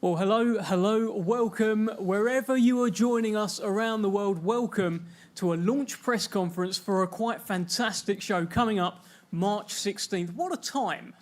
Well, hello, welcome. Wherever you are joining us around the world, welcome to a launch press conference for a quite fantastic show coming up March 16th. What a time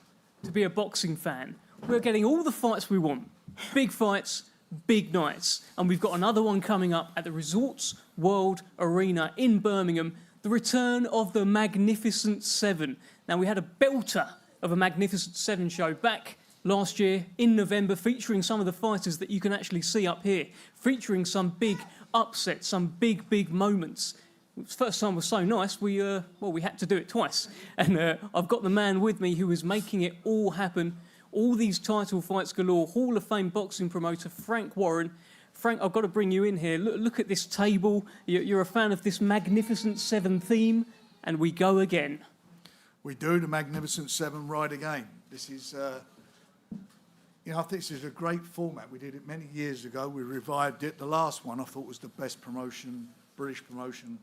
to be a boxing fan. We're getting all the fights we want. Big fights, big nights. And we've got another one coming up at the Resorts World Arena in Birmingham, the return of the Magnificent Seven. Now, we had a belter of a Magnificent Seven show back last year in November, featuring some of the fighters that you can actually see up here, featuring some big upsets, some big moments. First time was so nice, we had to do it twice. And I've got the man with me who is making it all happen. All these title fights galore, Hall of Fame boxing promoter Frank Warren. Frank, I've got to bring you in here. Look at this table. You're a fan of this Magnificent Seven theme, and we go again. We do, the Magnificent Seven ride again. This is... I think this is a great format. We did it many years ago. We revived it. The last one I thought was the best promotion, British promotion,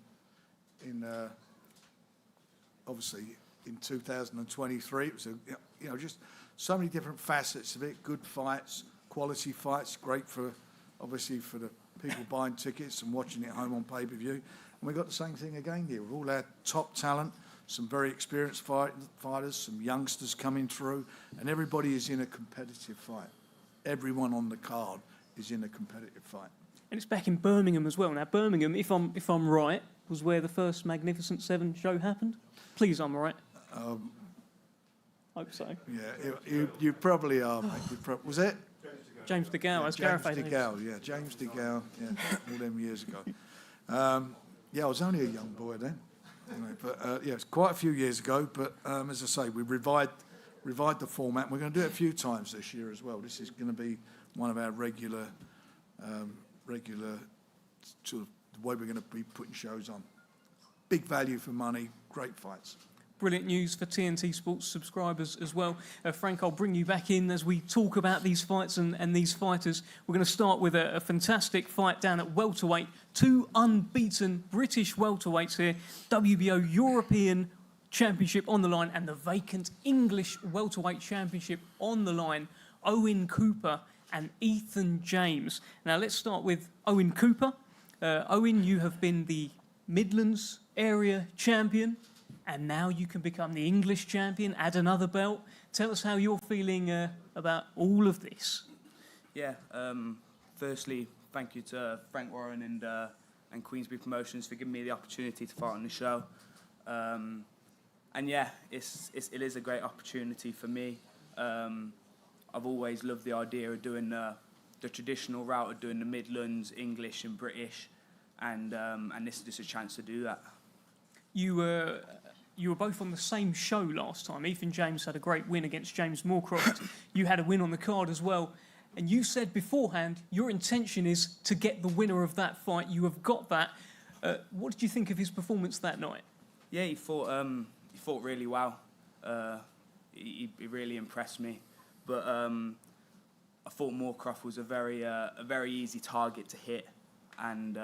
obviously in 2023. It was just so many different facets of it. Good fights, quality fights. Great for obviously for the people buying tickets and watching it home on pay-per-view. And we got the same thing again here with all our top talent. Some very experienced fighters, some youngsters coming through, and everybody is in a competitive fight. Everyone on the card is in a competitive fight. And it's back in Birmingham as well. Now, Birmingham, if I'm right, was where the first Magnificent Seven show happened. Please, I'm right. Hope so. Yeah, you probably are, mate. Was it? James DeGale, as Gareth James DeGale, James DeGale, all them years ago. I was only a young boy then. But it's quite a few years ago. But as I say, we revived the format. We're going to do it a few times this year as well. This is going to be one of our regular sort of the way we're going to be putting shows on. Big value for money, great fights. Brilliant news for TNT Sports subscribers as well. Frank, I'll bring you back in as we talk about these fights and these fighters. We're going to start with a fantastic fight down at welterweight. Two unbeaten British welterweights here. WBO European Championship on the line and the vacant English welterweight championship on the line. Owen Cooper and Ethan James. Now let's start with Owen Cooper. Owen, you have been the Midlands area champion. And now you can become the English champion, add another belt. Tell us how you're feeling about all of this. Yeah, firstly, thank you to Frank Warren and Queensberry Promotions for giving me the opportunity to fight on the show. And yeah, it is a great opportunity for me. I've always loved the idea of doing the traditional route of doing the Midlands, English and British, and this is just a chance to do that. You were both on the same show last time. Ethan James had a great win against James Moorcroft. You had a win on the card as well. And you said beforehand your intention is to get the winner of that fight. You have got that. What did you think of his performance that night? Yeah, he fought really well. He really impressed me. But I thought Moorcroft was a very easy target to hit. And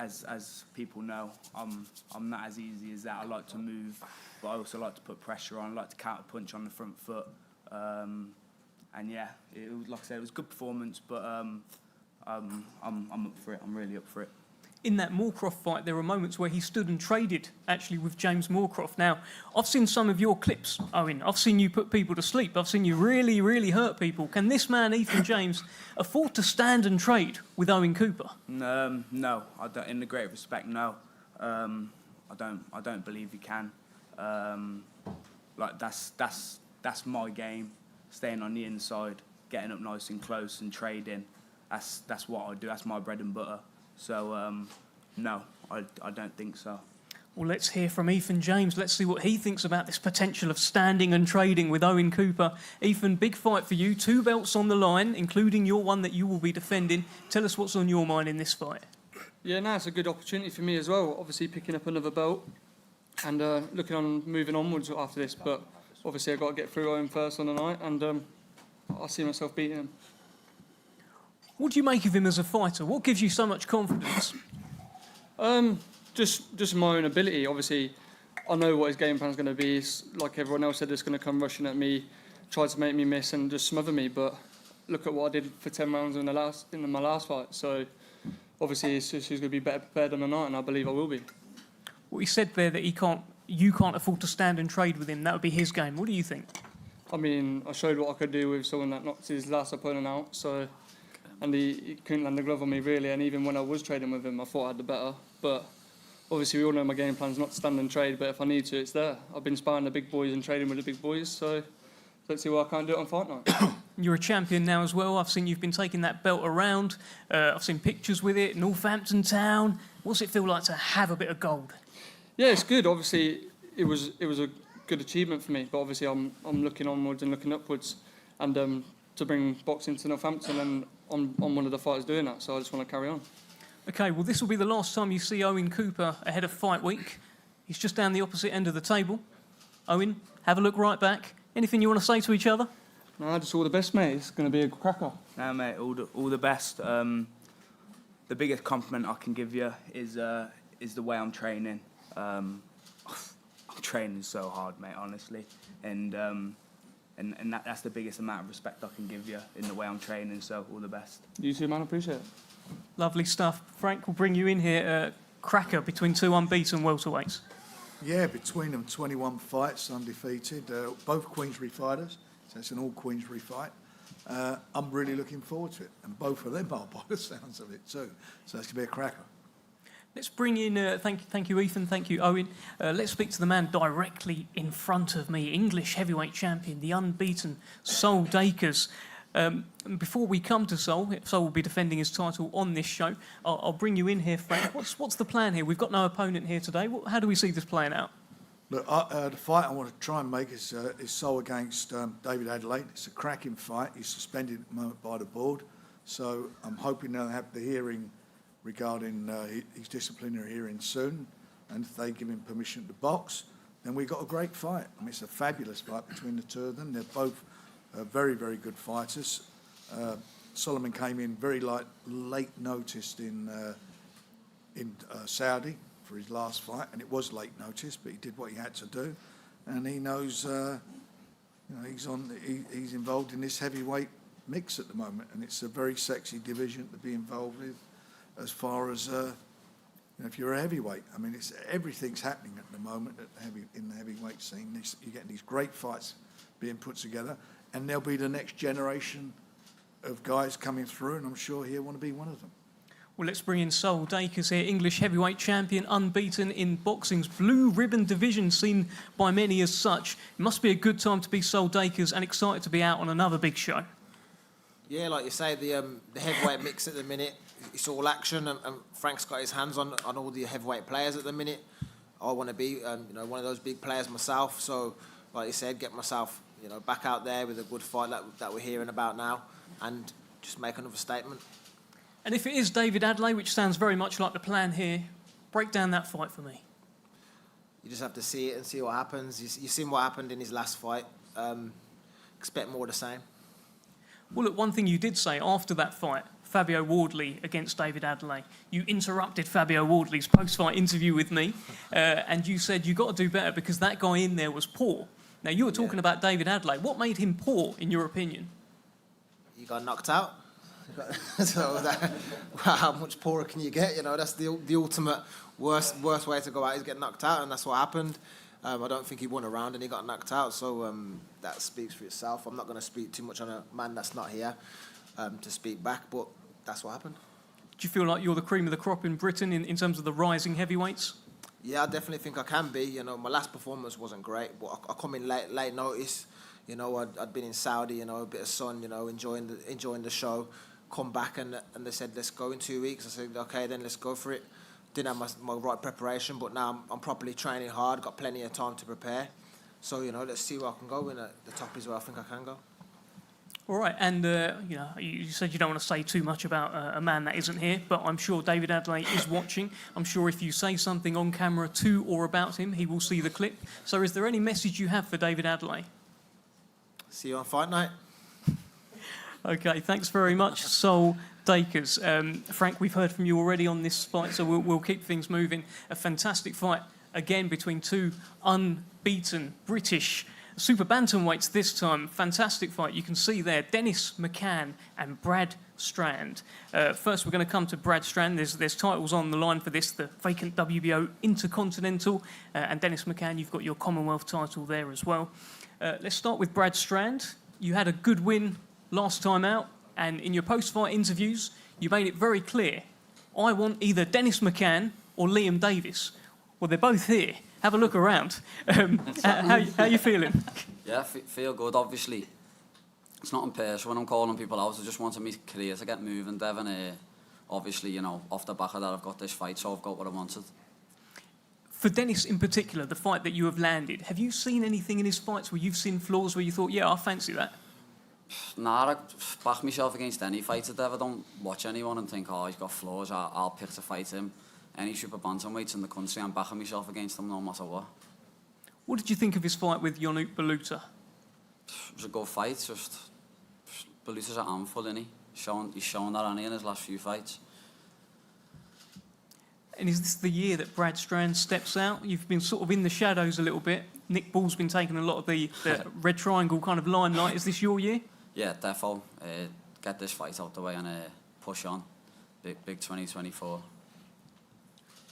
as people know, I'm not as easy as that. I like to move, but I also like to put pressure on. I like to counter punch on the front foot. And yeah, it was, like I said, it was a good performance, but I'm up for it. I'm really up for it. In that Moorcroft fight, there were moments where he stood and traded, actually, with James Moorcroft. Now, I've seen some of your clips, Owen. I've seen you put people to sleep. I've seen you really hurt people. Can this man, Ethan James, afford to stand and trade with Owen Cooper? No, I don't. In the great respect, no. I don't believe he can. That's my game. Staying on the inside, getting up nice and close, and trading. That's what I do. That's my bread and butter. So, no, I don't think so. Well, let's hear from Ethan James. Let's see what he thinks about this potential of standing and trading with Owen Cooper. Ethan, big fight for you. 2 belts on the line, including your one that you will be defending. Tell us what's on your mind in this fight. Yeah, no, it's a good opportunity for me as well. Obviously, picking up another belt and looking on moving onwards after this. But obviously, I've got to get through Owen first on the night, and I see myself beating him. What do you make of him as a fighter? What gives you so much confidence? Just my own ability. Obviously, I know what his game plan's going to be. It's like everyone else said, it's going to come rushing at me, try to make me miss and just smother me. But look at what I did for 10 rounds in my last fight. So obviously it's just who's going to be better prepared on the night, and I believe I will be. Well, he said there that you can't afford to stand and trade with him. That would be his game. What do you think? I mean, I showed what I could do with someone that knocked his last opponent out. So, and he couldn't land the glove on me really. And even when I was trading with him, I thought I had the better. But obviously, we all know my game plan is not to stand and trade. But if I need to, it's there. I've been sparring the big boys and trading with the big boys. So let's see why I can't do it on fight night. You're a champion now as well. I've seen you've been taking that belt around. I've seen pictures with it. Northampton Town. What's it feel like to have a bit of gold? Yeah, it's good. Obviously, it was a good achievement for me. But obviously, I'm looking onwards and looking upwards, and to bring boxing to Northampton, and I'm one of the fighters doing that. So I just want to carry on. Okay, well, this will be the last time you see Owen Cooper ahead of fight week. He's just down the opposite end of the table. Owen, have a look right back. Anything you want to say to each other? No, just all the best, mate. It's going to be a cracker. No, mate, all the best. The biggest compliment I can give you is the way I'm training. I'm training so hard, mate, honestly, and that's the biggest amount of respect I can give you in the way I'm training. So all the best. You too, man. Appreciate it. Lovely stuff. Frank will bring you in here. Cracker between two unbeaten welterweights. Yeah, between them, 21 fights, undefeated. Both Queensberry fighters, so it's an all Queensberry fight. I'm really looking forward to it, and both of them are by the sounds of it too. So it's going to be a cracker. Let's bring in, thank you, Ethan, thank you, Owen. Let's speak to the man directly in front of me, English heavyweight champion, the unbeaten Sol Dacres. Before we come to Sol will be defending his title on this show. I'll bring you in here, Frank. What's the plan here? We've got no opponent here today. How do we see this playing out? Look, the fight I want to try and make is Sol against David Adelaide. It's a cracking fight. He's suspended at the moment by the board, so I'm hoping they'll have the hearing regarding his disciplinary hearing soon, and if they give him permission to box, then we've got a great fight. I mean, it's a fabulous fight between the two of them. They're both very, very good fighters. Solomon came in very late noticed in Saudi for his last fight, and it was late notice, but he did what he had to do, and he knows he's involved in this heavyweight mix at the moment, and it's a very sexy division to be involved with. As far as if you're a heavyweight, I mean, everything's happening at the moment in the heavyweight scene. You're getting these great fights being put together, and there'll be the next generation of guys coming through, and I'm sure he'll want to be one of them. Well, let's bring in Sol Dacres here, English heavyweight champion, unbeaten in boxing's blue ribbon division, seen by many as such. It must be a good time to be Sol Dacres and excited to be out on another big show. Yeah, like you say, the heavyweight mix at the minute, it's all action, and Frank's got his hands on all the heavyweight players at the minute. I want to be one of those big players myself, so like you said, get myself back out there with a good fight that we're hearing about now, and just make another statement. And if it is David Adelaide, which sounds very much like the plan here, break down that fight for me. You just have to see it and see what happens. You've seen what happened in his last fight. Expect more of the same. Well, look, one thing you did say after that fight, Fabio Wardley against David Adelaide, you interrupted Fabio Wardley's post-fight interview with me, and you said you got to do better because that guy in there was poor. Now, you were talking about David Adelaide. What made him poor, in your opinion? He got knocked out. So how much poorer can you get? That's the ultimate worst way to go out is get knocked out, and that's what happened. I don't think he won a round and he got knocked out, so that speaks for itself. I'm not going to speak too much on a man that's not here to speak back, but that's what happened. Do you feel like you're the cream of the crop in Britain in terms of the rising heavyweights? Yeah, I definitely think I can be. My last performance wasn't great, but I come in late notice. I'd been in Saudi, a bit of sun, enjoying the show. Come back and they said, let's go in 2 weeks. I said, okay, then let's go for it. Didn't have my right preparation, but now I'm properly training hard, got plenty of time to prepare. So, let's see where I can go, and the top is where I think I can go. All right, and you said you don't want to say too much about a man that isn't here, but I'm sure David Adelaide is watching. I'm sure if you say something on camera to or about him, he will see the clip. So is there any message you have for David Adelaide? See you on fight night. Okay, thanks very much, Sol Dacres. Frank, we've heard from you already on this fight, so we'll keep things moving. A fantastic fight, again, between two unbeaten British Super bantamweights this time. Fantastic fight. You can see there Dennis McCann and Brad Strand. First, we're going to come to Brad Strand. There's titles on the line for this, the vacant WBO Intercontinental. And Dennis McCann, you've got your Commonwealth title there as well. Let's start with Brad Strand. You had a good win last time out. And in your post-fight interviews, you made it very clear, I want either Dennis McCann or Liam Davies. Well, they're both here. Have a look around. How you feeling? Yeah, feel good, obviously. It's not in person when I'm calling people out. I just wanted my career to get moving, Devon. Obviously, you know, off the back of that, I've got this fight, so I've got what I wanted. For Dennis in particular, the fight that you have landed, have you seen anything in his fights where you've seen flaws where you thought, yeah, I fancy that? Nah, I back myself against any fighter, Devon. I don't watch anyone and think, oh, he's got flaws. I'll pick to fight him. Any super bantamweights in the country, I'm backing myself against them no matter what. What did you think of his fight with Yonuk Baluta? It was a good fight, just Baluta's a handful, isn't he? He's shown that in his last few fights. And is this the year that Brad Strand steps out? You've been sort of in the shadows a little bit. Nick Ball's been taking a lot of the red triangle kind of limelight. Is this your year? Yeah, defo. Get this fight out the way and push on. Big 2024.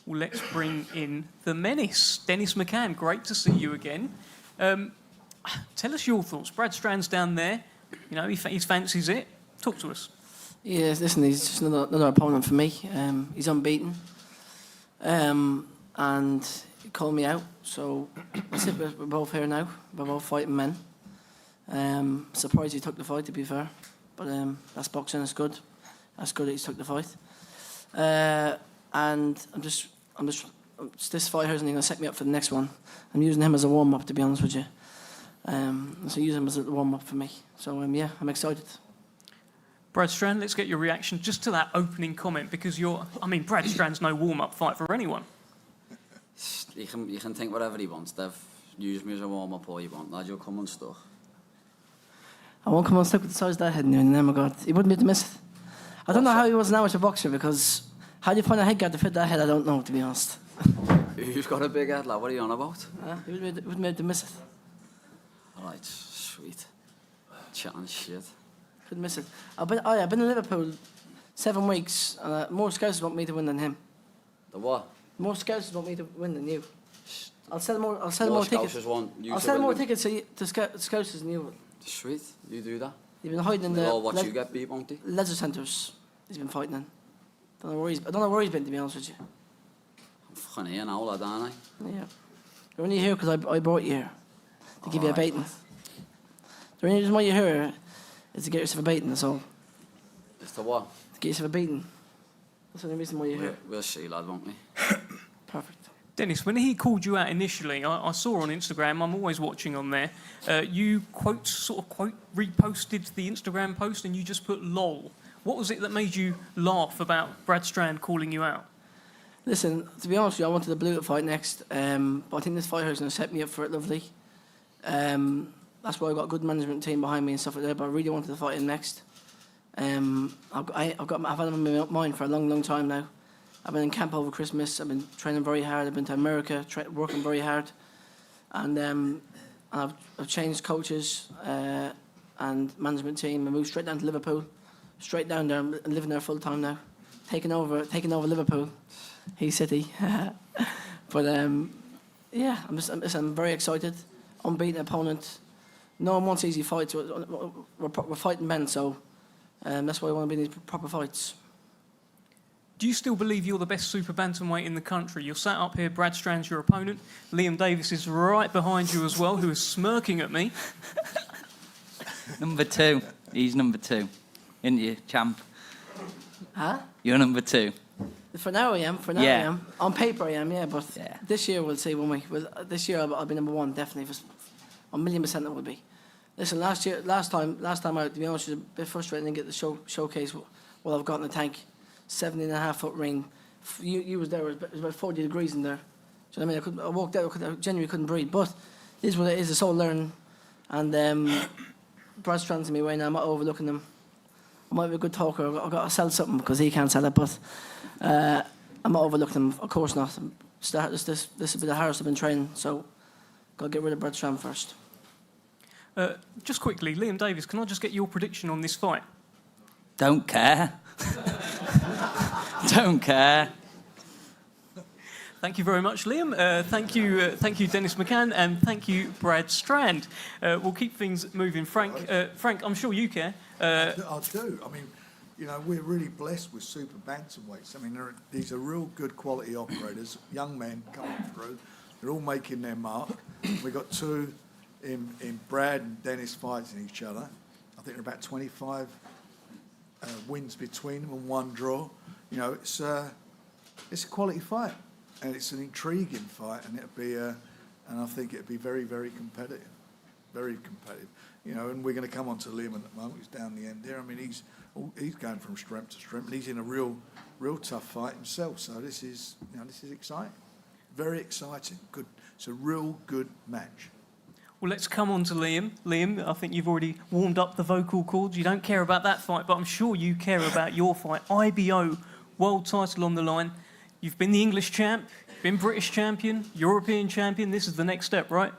Well, let's bring in the menace, Dennis McCann. Great to see you again. Tell us your thoughts. Brad Strand's down there. You know, he fancies it. Talk to us. Yeah, listen, he's just another opponent for me. He's unbeaten. And he called me out. So that's it. We're both here now. We're both fighting men. Surprised he took the fight, to be fair. But that's boxing. It's good. That's good that he took the fight. And this fight isn't going to set me up for the next one. I'm using him as a warm-up, to be honest with you. So use him as a warm-up for me. So yeah, I'm excited. Brad Strand, let's get your reaction just to that opening comment, because Brad Strand's no warm-up fight for anyone. You can think whatever he wants, Dev. Use me as a warm-up all you want. Lad, you'll come unstuck. I won't come unstuck with the size of that head now, and oh my God, he wouldn't be able to miss it. I don't know how he was now as a boxer, because how do you find a head guard to fit that head? I don't know, to be honest. Who's got a big head, lad? What are you on about? He wouldn't be able to miss it. Alright, sweet. Chatting shit. Couldn't miss it. I've been in Liverpool 7 weeks, and more scouts want me to win than him. The what? More scouts want me to win than you. I'll sell more tickets. I'll sell more tickets to scouts than you will. Sweet, you do that. You've been hiding in the all watch you get beat, won't he? leisure centres. He's been fighting in. I don't know where he's been, to be honest with you. I'm fucking here now, lad, aren't I? Yeah. You're only here because I brought you here to give you a baiting. The only reason why you're here is to get yourself a baiting. That's all. It's the what? To get yourself a beating. That's the only reason why you're here. We'll see, lad, won't we? Perfect. Dennis, when he called you out initially, I saw on Instagram, I'm always watching on there, you reposted the Instagram post and you just put lol. What was it that made you laugh about Brad Strand calling you out? Listen, to be honest with you, I wanted the blue to fight next, but I think this fight is going to set me up for it lovely. That's why I've got a good management team behind me and stuff like that, but I really wanted to fight him next. I've had him in my mind for a long, long time now. I've been in camp over Christmas. I've been training very hard. I've been to America, working very hard, and I've changed coaches and management team. I moved straight down to Liverpool, straight down there. I'm living there full time now, taking over Liverpool, Heath City. But yeah, I'm very excited. Unbeaten opponent. No one wants easy fights. We're fighting men, so that's why I want to be in these proper fights. Do you still believe you're the best super bantamweight in the country? You're sat up here, Brad Strand's your opponent. Liam Davies is right behind you as well, who is smirking at me. Number 2. He's number 2. Isn't you, champ? Huh? You're number 2. For now I am. I am. On paper I am, yeah. But this year we'll see when we. This year I'll be number 1 definitely. 1,000,000% it will be. Listen, last time out, to be honest, it was a bit frustrating to get the showcase what I've got in the tank. 70.5-foot ring. You was there. It was about 40 degrees in there. Do you know what I mean? I walked out. I genuinely couldn't breathe. But it is what it is. It's all learning. And Brad Strand's in my way now. I'm not overlooking him. I might be a good talker. I've got to sell something because he can't sell it. But I'm not overlooking him. Of course not. This will be the hardest I've been training. So got to get rid of Brad Strand first. Just quickly, Liam Davies, can I just get your prediction on this fight? Don't care. Don't care. Thank you very much, Liam. Thank you, Dennis McCann, and thank you, Brad Strand. We'll keep things moving. Frank, I'm sure you care. I do. I mean, you know, we're really blessed with super bantamweights. I mean, these are real good quality operators, young men coming through. They're all making their mark. We've got two in Brad and Dennis fighting each other. I think there are about 25 wins between them and one draw. You know, it's a quality fight, and it's an intriguing fight, and and I think it'd be very, very competitive, very competitive. You know, and we're going to come on to Liam at the moment. He's down the end there. I mean, he's going from strength to strength. He's in a real tough fight himself. So this is exciting, very exciting. Good. It's a real good match. Well, let's come on to Liam. Liam, I think you've already warmed up the vocal cords. You don't care about that fight, but I'm sure you care about your fight. IBO world title on the line. You've been the English champ, been British champion, European champion. This is the next step, right?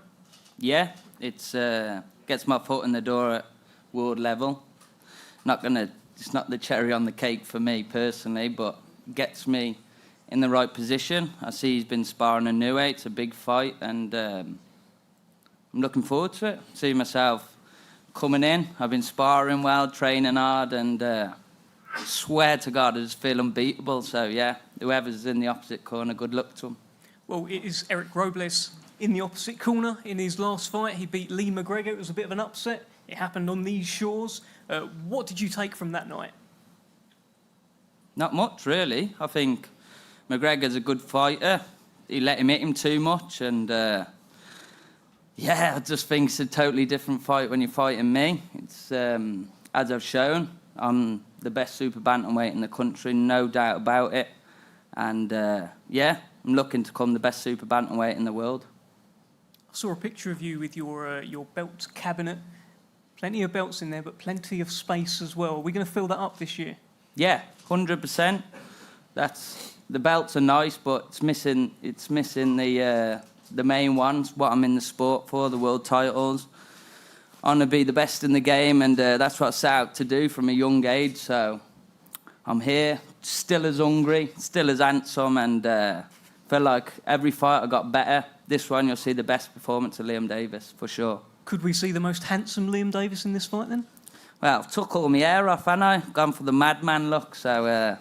Yeah, it's gets my foot in the door at world level. It's not the cherry on the cake for me personally, but gets me in the right position. I see he's been sparring a new weight. It's a big fight, and I'm looking forward to it. See myself coming in. I've been sparring well, training hard, and swear to God, I just feel unbeatable. So yeah, whoever's in the opposite corner, good luck to him. Well, it is Eric Robles in the opposite corner in his last fight. He beat Lee McGregor. It was a bit of an upset. It happened on these shores. What did you take from that night? Not much, really. I think McGregor's a good fighter. He let him hit him too much, and yeah, I just think it's a totally different fight when you're fighting me. It's as I've shown, I'm the best super bantamweight in the country, no doubt about it. And yeah, I'm looking to become the best super bantamweight in the world. I saw a picture of you with your belt cabinet. Plenty of belts in there, but plenty of space as well. Are we going to fill that up this year? Yeah, 100%. The belts are nice, but it's missing the main ones. What I'm in the sport for, the world titles. I want to be the best in the game, and that's what I set out to do from a young age. So I'm here, still as hungry, still as handsome, and feel like every fight I got better. This one, you'll see the best performance of Liam Davies, for sure. Could we see the most handsome Liam Davies in this fight, then? Well, I've took all my hair off, haven't I? Gone for the madman look, so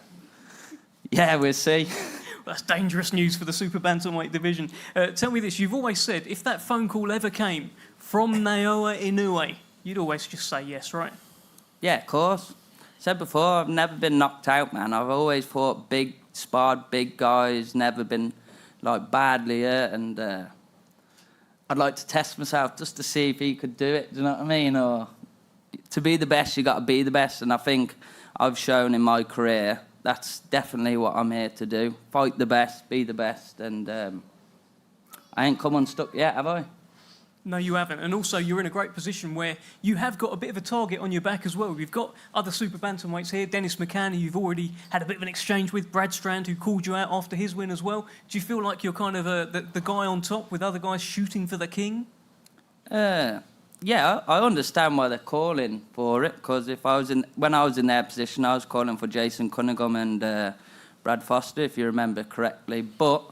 yeah, we'll see. Well, that's dangerous news for the super bantamweight division. Tell me this, you've always said, if that phone call ever came from Naoya Inoue, you'd always just say yes, right? Yeah, of course. Said before, I've never been knocked out, man. I've always fought sparred big guys, never been, like, badly hurt, and I'd like to test myself just to see if he could do it, do you know what I mean? Or to be the best, you got to be the best, and I think I've shown in my career that's definitely what I'm here to do. Fight the best, be the best, and I ain't come unstuck yet, have I? No, you haven't. And also, you're in a great position where you have got a bit of a target on your back as well. You've got other super bantamweights here. Dennis McCann, who you've already had a bit of an exchange with. Brad Strand, who called you out after his win as well. Do you feel like you're kind of the guy on top with other guys shooting for the king? Yeah, I understand why they're calling for it, because when I was in their position, I was calling for Jason Cunningham and Brad Foster, if you remember correctly. But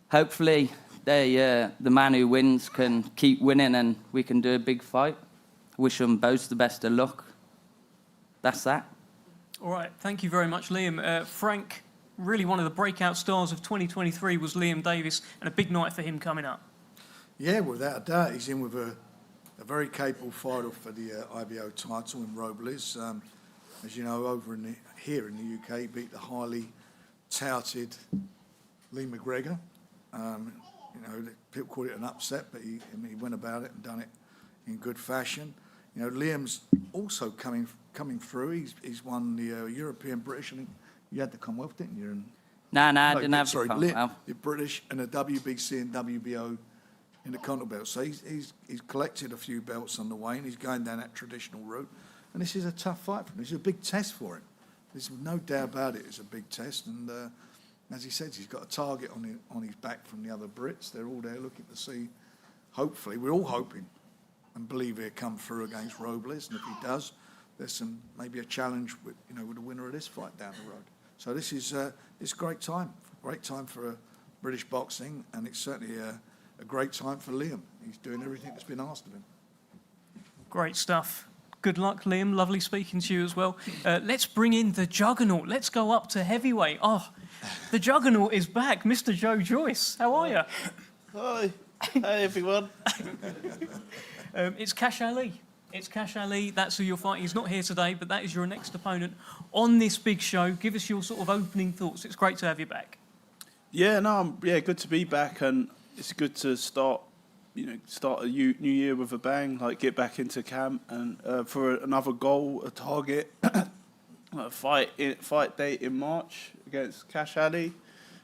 hopefully the man who wins can keep winning and we can do a big fight. Wish them both the best of luck. That's that. All right, thank you very much, Liam. Frank, really one of the breakout stars of 2023 was Liam Davies, and a big night for him coming up. Yeah, without a doubt, he's in with a very capable fighter for the IBO title in Robles. As you know, here in the UK, he beat the highly touted Lee McGregor. You know, people call it an upset, but he went about it and done it in good fashion. You know, Liam's also coming through. He's won the European British. I think you had the Commonwealth, didn't you? No, I didn't have the Commonwealth. The British and the WBC and WBO in the Continental belt. So he's collected a few belts on the way, and he's going down that traditional route. And this is a tough fight for him. This is a big test for him. There's no doubt about it. It's a big test, and as he said, he's got a target on his back from the other Brits. They're all there looking to see. Hopefully, we're all hoping and believe he'll come through against Robles, and if he does, there's maybe a challenge with the winner of this fight down the road. So this is it's a great time for British boxing, and it's certainly a great time for Liam. He's doing everything that's been asked of him. Great stuff. Good luck, Liam. Lovely speaking to you as well. Let's bring in the juggernaut. Let's go up to heavyweight. Oh, the juggernaut is back. Mr. Joe Joyce. How are you? Hi. Hey, everyone. It's Cash Ali. It's Cash Ali. That's who you're fighting. He's not here today, but that is your next opponent on this big show. Give us your sort of opening thoughts. It's great to have you back. Yeah, no, good to be back, and it's good to start a new year with a bang, like get back into camp, and for another goal, a target, a fight date in March against Cash Ali.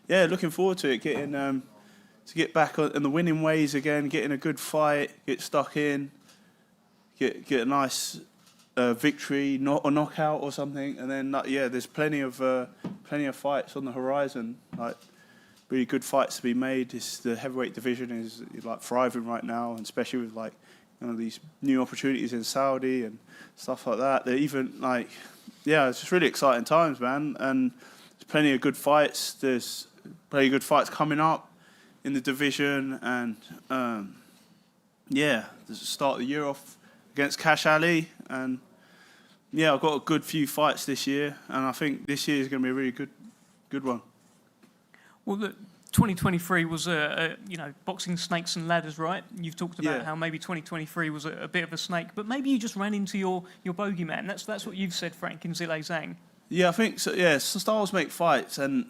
Yeah, looking forward to it, getting to get back in the winning ways again, getting a good fight, get stuck in, get a nice victory, not a knockout or something, and then there's plenty of fights on the horizon, like really good fights to be made. The heavyweight division is like thriving right now, and especially with like these new opportunities in Saudi and stuff like that. They're even it's just really exciting times, man. And there's plenty of good fights. There's plenty of good fights coming up in the division, and there's start the year off against Cash Ali, and I've got a good few fights this year, and I think this year is going to be a really good one. Well, look, 2023 was boxing snakes and ladders, right? You've talked about how maybe 2023 was a bit of a snake, but maybe you just ran into your bogeyman. That's what you've said, Frank, in Zile Zhang. Yeah, I think so. Yeah, so styles make fights, and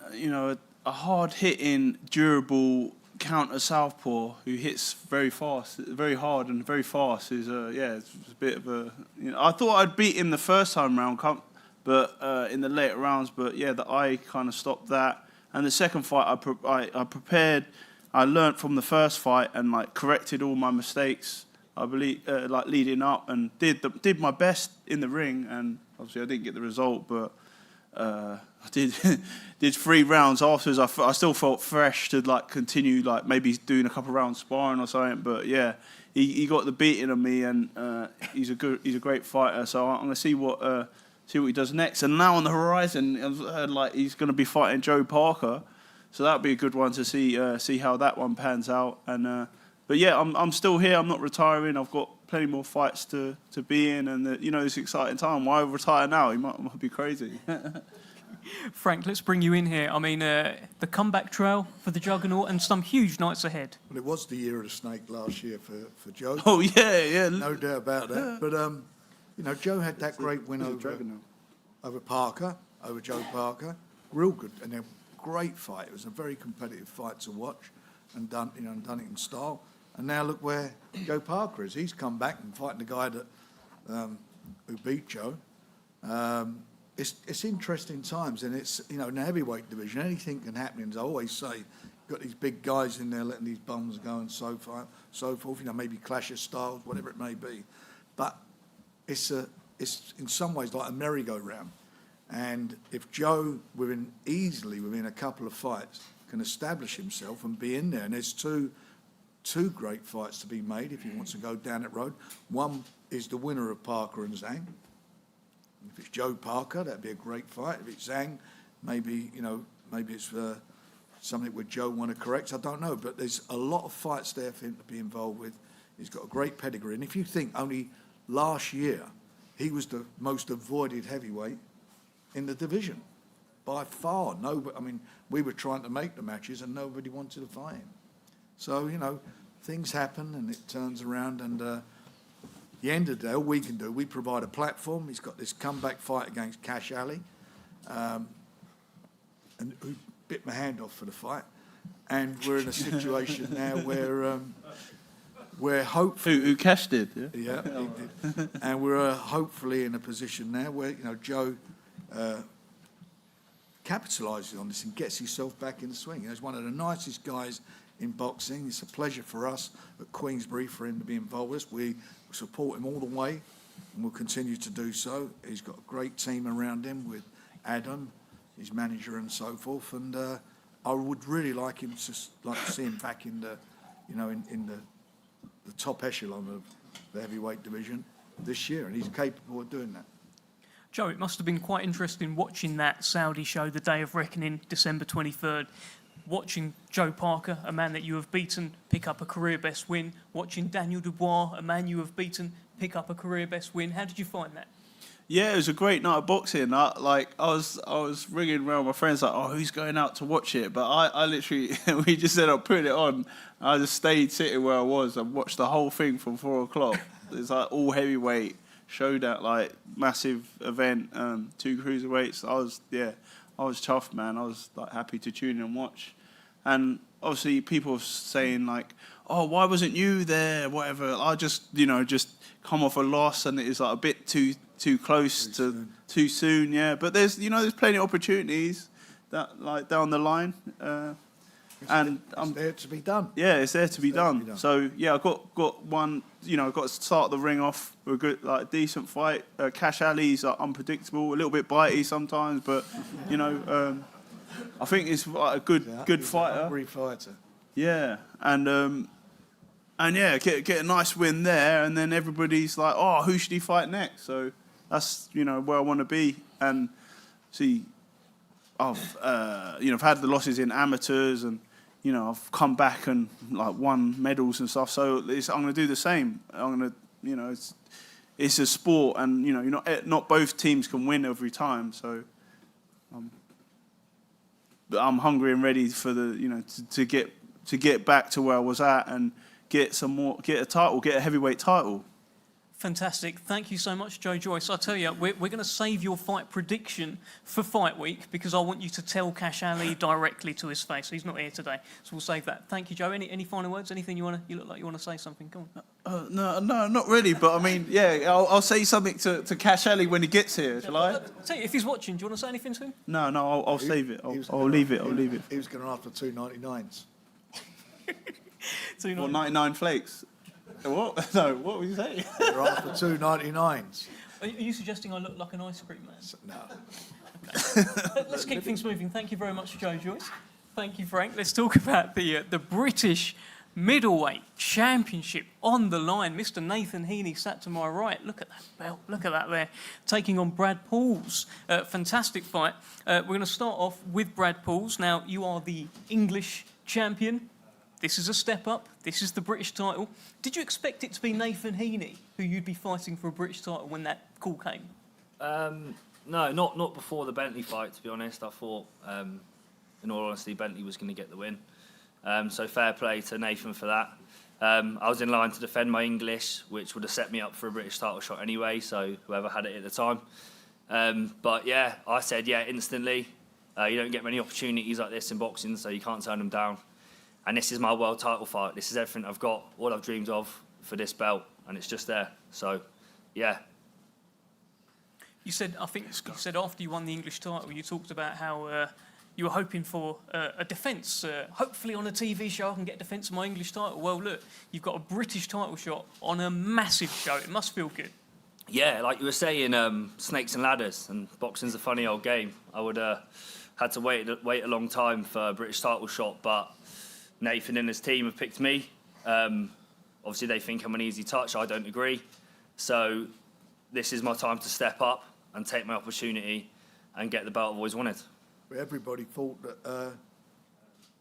a hard-hitting, durable counter southpaw who hits very fast, very hard and very fast is it's a bit of a. I thought I'd beat him the first time round, but in the later rounds, but the eye kind of stopped that. And the second fight, I prepared. I learnt from the first fight and corrected all my mistakes. I believe leading up, and did my best in the ring. And obviously I didn't get the result, but I did 3 rounds afterwards. I still felt fresh to continue maybe doing a couple of rounds sparring or something. But he got the beating of me, and he's a great fighter. So I'm gonna see what he does next. And now on the horizon, I've heard he's going to be fighting Joe Parker, so that'll be a good one to see how that one pans out. And I'm still here. I'm not retiring. I've got plenty more fights to be in, and it's an exciting time. Why retire now? He might be crazy. Frank, let's bring you in here. I mean, the comeback trail for the juggernaut and some huge nights ahead. Well, it was the year of the snake last year for Joe. Oh yeah. No doubt about that. But Joe had that great win over Parker, over Joe Parker. Real good, and a great fight. It was a very competitive fight to watch, and done it in style. And now look where Joe Parker is. He's come back and fighting the guy that who beat Joe. It's interesting times, and it's in the heavyweight division, anything can happen. As I always say, you've got these big guys in there letting these bums go and so forth. Maybe clash of styles, whatever it may be, but it's in some ways like a merry-go-round. And if Joe, within a couple of fights, can establish himself and be in there, and there's two great fights to be made if he wants to go down that road. One is the winner of Parker and Zhang. If it's Joe Parker, that'd be a great fight. If it's Zhang, maybe it's something where Joe want to correct. I don't know, but there's a lot of fights there for him to be involved with. He's got a great pedigree, and if you think only last year he was the most avoided heavyweight in the division by far. We were trying to make the matches, and nobody wanted to fight him. So things happen, and it turns around, and at the end of the day, all we can do, we provide a platform. He's got this comeback fight against Cash Ali, and who bit my hand off for the fight. And we're in a situation now where we're hopefully... Who Cash did, yeah? Yeah, he did. And we're hopefully in a position now where, Joe capitalises on this and gets himself back in the swing. He's one of the nicest guys in boxing. It's a pleasure for us at Queensberry for him to be involved with us. We support him all the way, and we'll continue to do so. He's got a great team around him with Adam, his manager, and so forth. And I would really like to see him back in the, in the top echelon the heavyweight division this year, and he's capable of doing that. Joe, it must have been quite interesting watching that Saudi show, the Day of Reckoning, December 23rd. Watching Joe Parker, a man that you have beaten, pick up a career best win. Watching Daniel Dubois, a man you have beaten, pick up a career best win. How did you find that? Yeah, it was a great night of boxing. I was ringing around my friends like, oh, who's going out to watch it? But I literally, we just said I'll put it on. I just stayed sitting where I was and watched the whole thing from 4 o'clock. It's like all heavyweight, showdown, like massive event, 2 cruiserweights. I was chuffed, man. I was like happy to tune in and watch. And obviously people were saying like, oh, why wasn't you there? Whatever. I just come off a loss and it is like a bit too close too soon, yeah. But there's plenty of opportunities that like down the line, and it's there to be done. Yeah, it's there to be done. So yeah, I got one. Got to start the ring off with a good, like decent fight. Cash Ali's are unpredictable, a little bit bitey sometimes, but I think it's like a good fighter. Hungry fighter. Yeah, and yeah, get a nice win there, and then everybody's like, oh, who should he fight next? So that's where I want to be. And see, I've had the losses in amateurs, and I've come back and like won medals and stuff. So I'm going to do the same. I'm going to, it's a sport, and not both teams can win every time. So but I'm hungry and ready for the to get back to where I was at and get a heavyweight title. Fantastic. Thank you so much, Joe Joyce. I tell you, we're going to save your fight prediction for Fight Week because I want you to tell Cash Ali directly to his face. He's not here today, so we'll save that. Thank you, Joe. Any final words? Anything you look like you want to say something? Come on. No, not really. But I mean, yeah, I'll say something to Cash Ali when he gets here. Shall I? Tell you, if he's watching, do you want to say anything to him? No, I'll save it. I'll leave it. He was going to ask for 2.99s. 99 flakes. What? No, what were you saying? They're after 2.99s. Are you suggesting I look like an ice cream man? No. Okay. Let's keep things moving. Thank you very much, Joe Joyce. Thank you, Frank. Let's talk about the British middleweight championship on the line. Mr. Nathan Heaney sat to my right. Look at that belt. Look at that there. Taking on Brad Pauls. Fantastic fight. We're going to start off with Brad Pauls. Now, you are the English champion. This is a step up. This is the British title. Did you expect it to be Nathan Heaney who you'd be fighting for a British title when that call came? No, not before the Bentley fight, to be honest. I thought, in all honesty, Bentley was going to get the win. So fair play to Nathan for that. I was in line to defend my English, which would have set me up for a British title shot anyway, so whoever had it at the time. But yeah, I said yeah instantly. You don't get many opportunities like this in boxing, so you can't turn them down. And this is my world title fight. This is everything I've got, all I've dreamed of for this belt, and it's just there. So, yeah. You said, I think you said after you won the English title, you talked about how you were hoping for a defence. Hopefully on a TV show I can get defence of my English title. Well, look, you've got a British title shot on a massive show. It must feel good. Yeah, like you were saying, snakes and ladders, and boxing's a funny old game. I would had to wait a long time for a British title shot, but Nathan and his team have picked me. Obviously, they think I'm an easy touch. I don't agree. So this is my time to step up and take my opportunity and get the belt I've always wanted. Everybody thought that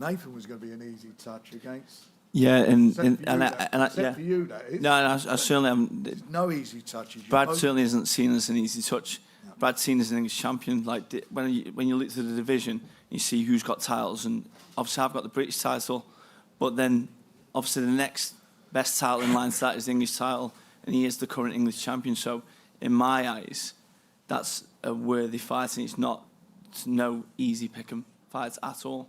Nathan was going to be an easy touch against. Yeah, Except yeah. for you, that is. No, I certainly am. No easy touches. Brad certainly isn't seen as an easy touch. Brad's seen as an English champion. Like when you look to the division, you see who's got titles, and obviously I've got the British title, but then obviously the next best title in line to that is the English title, and he is the current English champion. So in my eyes, that's a worthy fight, and it's no easy pick'em fight at all.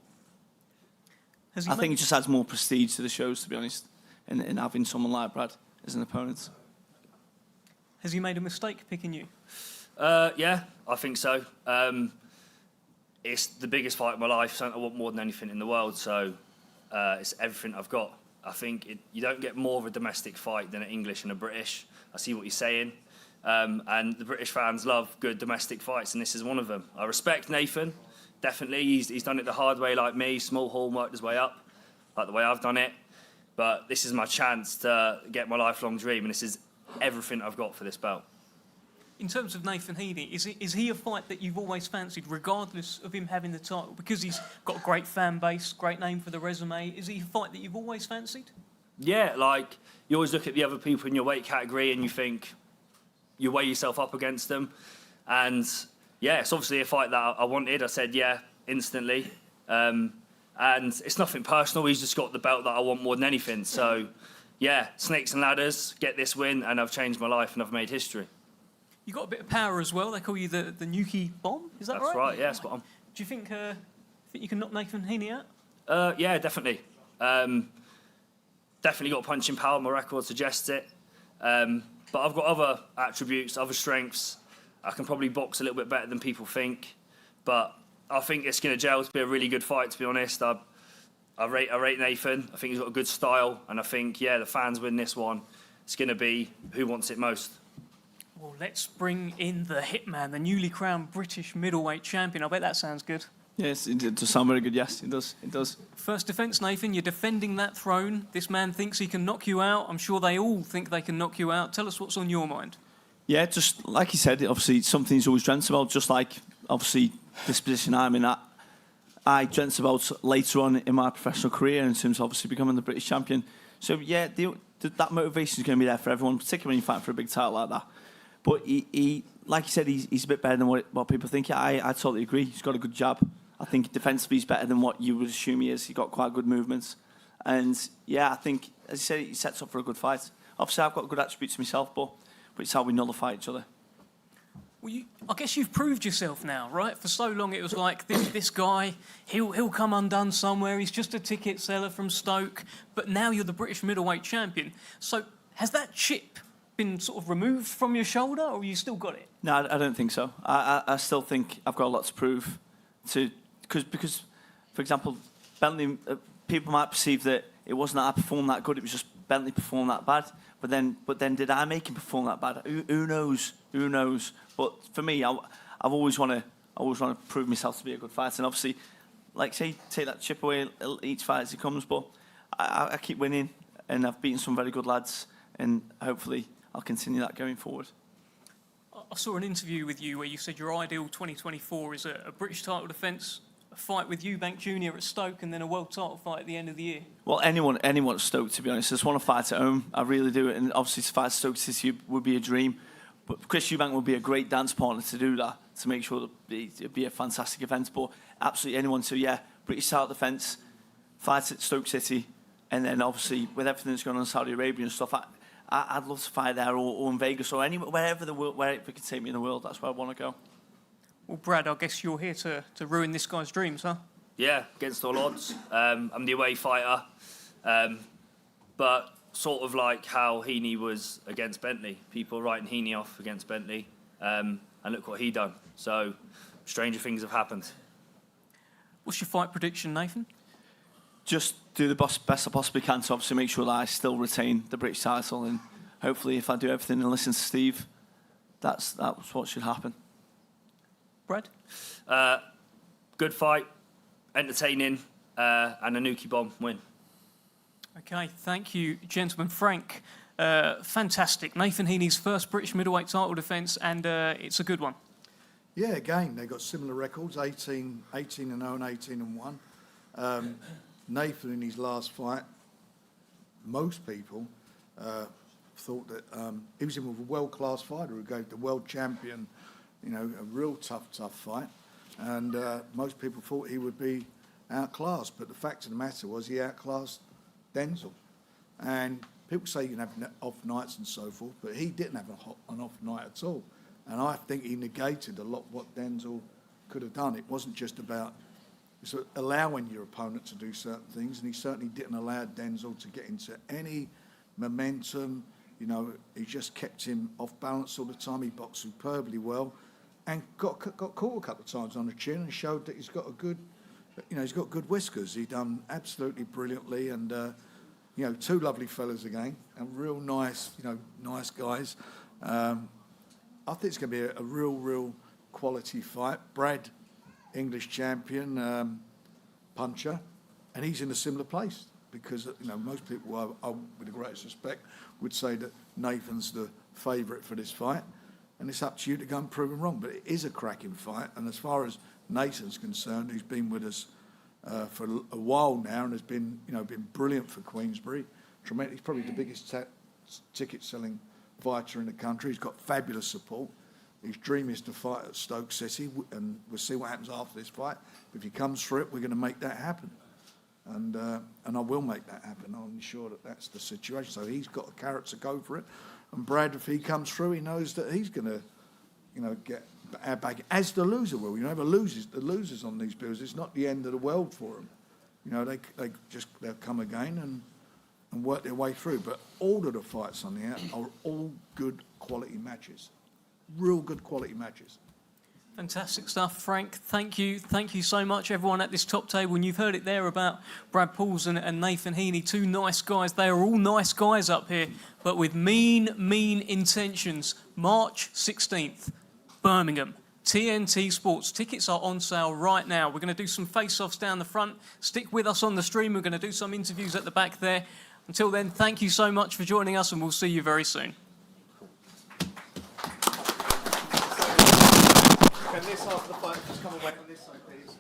I think it just adds more prestige to the shows, to be honest, in having someone like Brad as an opponent. Has he made a mistake picking you? Yeah, I think so. It's the biggest fight of my life, something I want more than anything in the world, so it's everything I've got. I think you don't get more of a domestic fight than an English and a British. I see what you're saying. And the British fans love good domestic fights, and this is one of them. I respect Nathan, definitely. He's done it the hard way like me, small hall, worked his way up, like the way I've done it. but this is my chance to get my lifelong dream, and this is everything I've got for this belt. In terms of Nathan Heaney, is he a fight that you've always fancied, regardless of him having the title? Because he's got a great fan base, great name for the resume. Is he a fight that you've always fancied? Yeah, like, you always look at the other people in your weight category and you think, you weigh yourself up against them. And, yeah, it's obviously a fight that I wanted. I said, yeah, instantly. And it's nothing personal. He's just got the belt that I want more than anything. So, yeah, snakes and ladders, get this win, and I've changed my life and I've made history. You got a bit of power as well. They call you the Nuki Bomb. Is that right? That's right. Yeah, spot on. Do you think you can knock Nathan Heaney out? Yeah, definitely. Definitely got punching power. My record suggests it. But I've got other attributes, other strengths. I can probably box a little bit better than people think. But I think it's going to gel to be a really good fight, to be honest. I rate Nathan. I think he's got a good style. And I think, yeah, the fans win this one. It's going to be who wants it most. Well, let's bring in the hitman, the newly crowned British middleweight champion. I bet that sounds good. Yes, it does sound very good. Yes, it does. It does. First defence, Nathan. You're defending that throne. This man thinks he can knock you out. I'm sure they all think they can knock you out. Tell us what's on your mind. Yeah, just like you said, obviously something he's always dreamt about. Just like obviously this position I'm in, I dreamt about later on in my professional career in terms of obviously becoming the British champion. So yeah, that motivation is going to be there for everyone, particularly when you fight for a big title like that. But he like you said, he's a bit better than what people think. I totally agree. He's got a good jab. I think defensively he's better than what you would assume he is. He's got quite good movements. And yeah, I think, as you said, he sets up for a good fight. Obviously, I've got good attributes myself, but it's how we nullify each other. Well, I guess you've proved yourself now, right? For so long it was like, this guy, he'll come undone somewhere. He's just a ticket seller from Stoke. But now you're the British middleweight champion. So has that chip been sort of removed from your shoulder, or you still got it? No, I don't think so. I still think I've got a lot to prove. Because, for example, Bentley, people might perceive that it wasn't that I performed that good. It was just Bentley performed that bad. But then did I make him perform that bad? Who knows? Who knows? But for me, I've always want to prove myself to be a good fighter. And obviously, like say, take that chip away each fight as it comes. But I keep winning, and I've beaten some very good lads, and hopefully I'll continue that going forward. I saw an interview with you where you said your ideal 2024 is a British title defence, a fight with Eubank Jr. at Stoke, and then a world title fight at the end of the year. Well, anyone at Stoke, to be honest. I just want to fight at home. I really do. And obviously to fight at Stoke City would be a dream. But Chris Eubank would be a great dance partner to do that, to make sure that it'd be a fantastic event. But absolutely anyone. So yeah, British title defence, fight at Stoke City, and then obviously with everything that's going on in Saudi Arabia and stuff, I'd love to fight there or in Vegas or anywhere, wherever the world, wherever it could take me in the world. That's where I want to go. Well, Brad, I guess you're here to ruin this guy's dreams, huh? Yeah, against all odds. I'm the away fighter, but sort of like how Heaney was against Bentley. People writing Heaney off against Bentley, and look what he done. So, stranger things have happened. What's your fight prediction, Nathan? Just do the best I possibly can to obviously make sure that I still retain the British title, and hopefully if I do everything and listen to Steve, that's what should happen. Brad? Good fight, entertaining, and a Nuki Bomb win. Okay, thank you, gentlemen. Frank, fantastic. Nathan Heaney's first British middleweight title defence, and it's a good one. Yeah, again, they got similar records, 18-0 and 18-1. Nathan, in his last fight, most people thought that he was in with a world-class fighter who gave the world champion, a real tough fight. And most people thought he would be outclassed. But the fact of the matter was he outclassed Denzel. And people say you can have off nights and so forth, but he didn't have an off night at all. And I think he negated a lot what Denzel could have done. It wasn't just about allowing your opponent to do certain things, and he certainly didn't allow Denzel to get into any momentum. He just kept him off balance all the time. He boxed superbly well, and got caught a couple of times on the chin, and showed that he's got he's got good whiskers. He done absolutely brilliantly, and two lovely fellas again, and real nice, nice guys. I think it's going to be a real quality fight. Brad, English champion, puncher, and he's in a similar place. because most people, with the greatest respect, would say that Nathan's the favourite for this fight, and it's up to you to go and prove him wrong. But it is a cracking fight, and as far as Nathan's concerned, who's been with us for a while now and has been brilliant for Queensberry. Tremendous. He's probably the biggest ticket-selling fighter in the country. He's got fabulous support. His dream is to fight at Stoke City, and we'll see what happens after this fight. If he comes through it, we're going to make that happen, and I will make that happen. I'm sure that that's the situation. So he's got a carrot to go for it, and Brad, if he comes through, he knows that he's going to, get our back, as the loser will. The losers on these bills. It's not the end of the world for them. They'll come again and work their way through. But all of the fights on the out are all good quality matches. Real good quality matches. Fantastic stuff, Frank. Thank you so much, everyone at this top table. And you've heard it there about Brad Pauls and Nathan Heaney, two nice guys. They are all nice guys up here, but with mean intentions. March 16th, Birmingham, TNT Sports. Tickets are on sale right now. We're going to do some face-offs down the front. Stick with us on the stream. We're going to do some interviews at the back there. Until then, thank you so much for joining us, and we'll see you very soon. Can this after the fight just come away on this side, please?